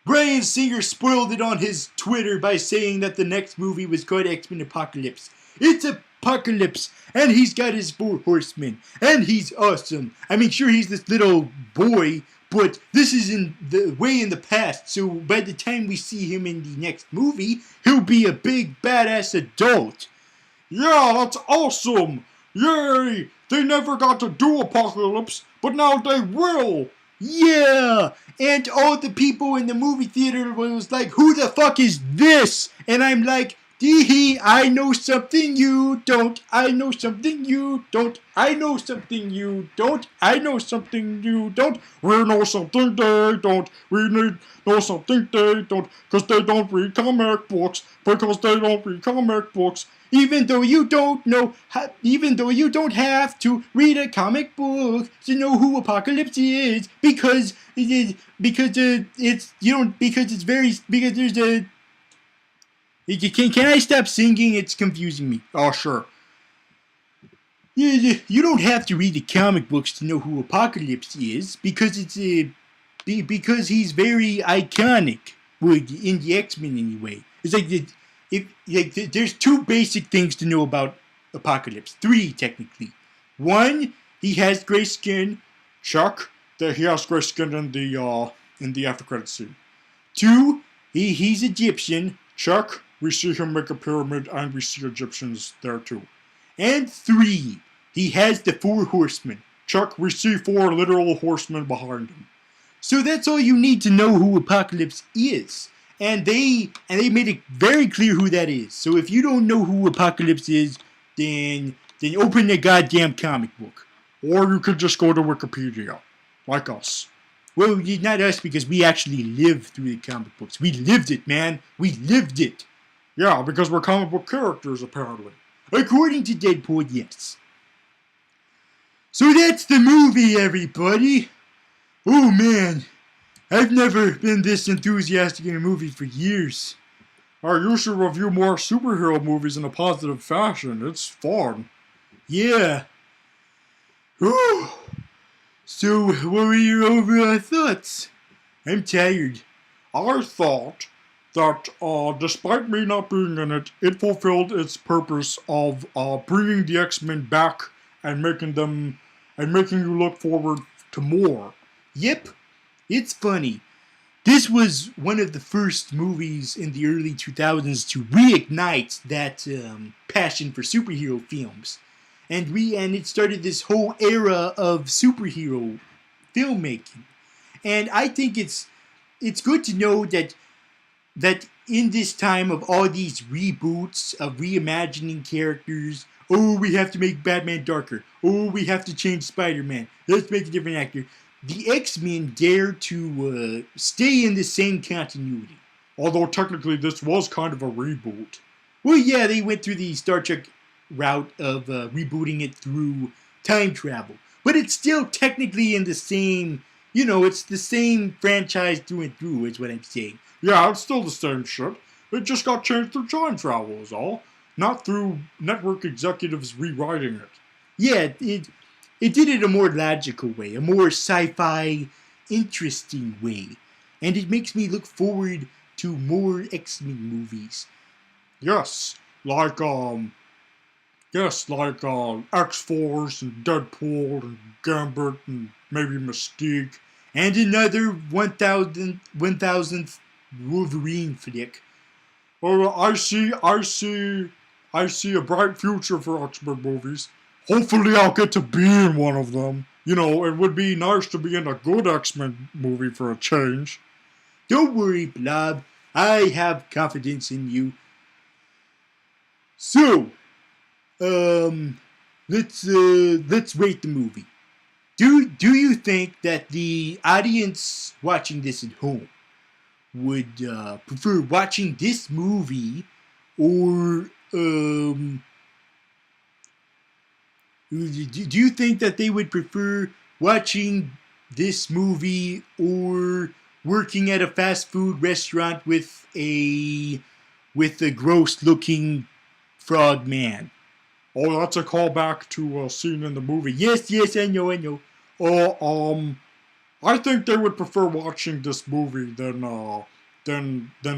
Bryan Singer spoiled it on his Twitter by saying that the next movie was called X-Men Apocalypse. It's apocalypse, and he's got his 4 horsemen, and he's awesome. I mean, sure, he's this little boy, but this is way in the past, so by the time we see him in the next movie, he'll be a big badass adult. Yeah, that's awesome! Yay! They never got to do Apocalypse, but now they will! Yeah! And all the people in the movie theater was like, who the fuck is this? And I'm like, Dee, I know something you don't. I know something you don't. I know something you don't. I know something you don't. We know something they don't. We need know something they don't. Cause they don't read comic books. Because they don't read comic books. Even though you don't know, even though you don't have to read a comic book to know who Apocalypse is, because it's you don't because it's very because there's a. Can I stop singing? It's confusing me. Oh sure. You don't have to read the comic books to know who Apocalypse is because because he's very iconic. In the X-Men anyway. It's like there's 2 basic things to know about Apocalypse. 3 technically. 1, he has gray skin. Check. That he has gray skin in the after credits scene. 2, he's Egyptian. Check. We see him make a pyramid, and we see Egyptians there too. And 3, he has the 4 horsemen. Check. We see 4 literal horsemen behind him. So that's all you need to know who Apocalypse is. And they made it very clear who that is. So if you don't know who Apocalypse is, then open the goddamn comic book. Or you could just go to Wikipedia, like us. Well, not us, because we actually lived through the comic books. We lived it, man. We lived it. Yeah, because we're comic book characters, apparently. According to Deadpool, yes. So that's the movie, everybody. Oh, man. I've never been this enthusiastic in a movie for years. You should review more superhero movies in a positive fashion. It's fun. Yeah. Whew. So, what were your overall thoughts? I'm tired. I thought that, despite me not being in it, it fulfilled its purpose of bringing the X-Men back and making you look forward to more. Yep. It's funny. This was one of the first movies in the early 2000s to reignite that passion for superhero films. And it started this whole era of superhero filmmaking. And I think it's good to know that in this time of all these reboots, of reimagining characters, oh, we have to make Batman darker. Oh, we have to change Spider-Man. Let's make a different actor. The X-Men dare to stay in the same continuity. Although technically this was kind of a reboot. Well, yeah, they went through the Star Trek route of rebooting it through time travel. But it's still technically in the same, it's the same franchise through and through, is what I'm saying. Yeah, it's still the same shit. It just got changed through time travel is all. Not through network executives rewriting it. Yeah, it did it a more logical way, a more sci-fi, interesting way. And it makes me look forward to more X-Men movies. Yes, like X-Force and Deadpool and Gambit and maybe Mystique. And another 1000th Wolverine flick. I see a bright future for X-Men movies. Hopefully I'll get to be in one of them. It would be nice to be in a good X-Men movie for a change. Don't worry, Blob. I have confidence in you. So, let's rate the movie. Do you think that the audience watching this at home would prefer watching this movie or do you think that they would prefer watching this movie or working at a fast food restaurant with a gross looking frog man? Oh, that's a callback to a scene in the movie. Yes, I know. I think they would prefer watching this movie than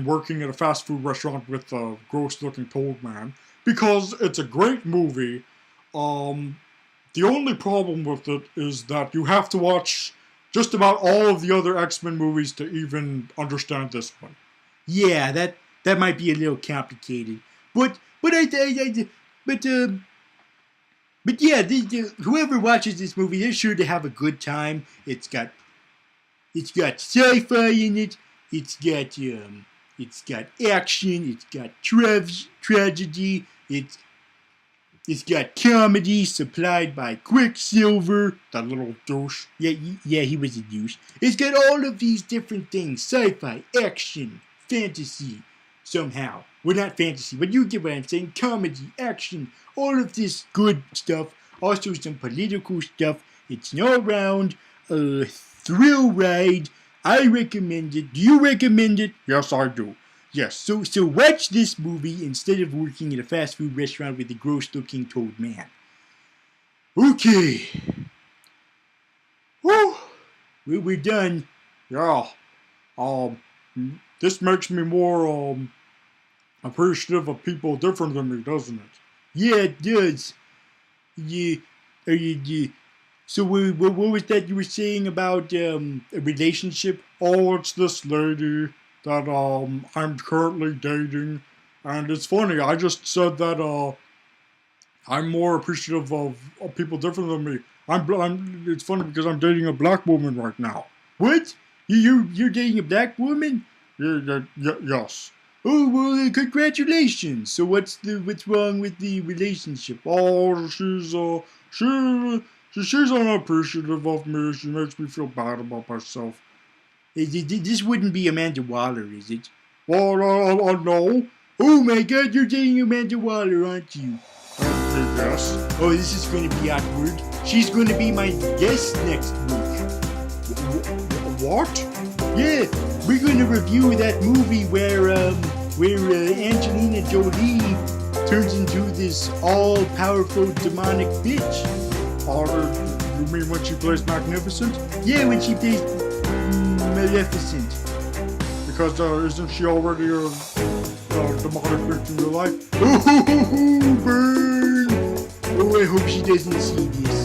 working at a fast food restaurant with a gross looking toad man. because it's a great movie. The only problem with it is that you have to watch just about all of the other X-Men movies to even understand this one. Yeah, that might be a little complicated, but yeah, whoever watches this movie, they're sure to have a good time. It's got sci-fi in it. It's got action. It's got tragedy. It's got comedy supplied by Quicksilver. That little douche. Yeah, he was a douche. It's got all of these different things: sci-fi, action, fantasy. Somehow, well, not fantasy, but you get what I'm saying. Comedy, action, all of this good stuff. Also, some political stuff. It's an all-round thrill ride. I recommend it. Do you recommend it? Yes, I do. Yes. So watch this movie instead of working at a fast food restaurant with a gross-looking toad man. Okay. Whew. We're done. Yeah. This makes me more appreciative of people different than me, doesn't it? Yeah, it does. Yeah. So what was that you were saying about a relationship? Oh, it's this lady that I'm currently dating, and it's funny. I just said that I'm more appreciative of people different than me. It's funny because I'm dating a black woman right now. What? You're dating a black woman? Yes. Oh well, congratulations. So what's wrong with the relationship? Oh, she's unappreciative of me. She makes me feel bad about myself. This wouldn't be Amanda Waller, is it? Well, no. Oh my God, you're dating Amanda Waller, aren't you? Yes. Oh, this is going to be awkward. She's going to be my guest next week. What? Yeah, we're going to review that movie where Angelina Jolie turns into this all-powerful demonic bitch. You mean when she plays Magnificent? Yeah, when she plays Maleficent. Because isn't she already a demonic bitch in real life? Oh, burn! Oh, I hope she doesn't see this.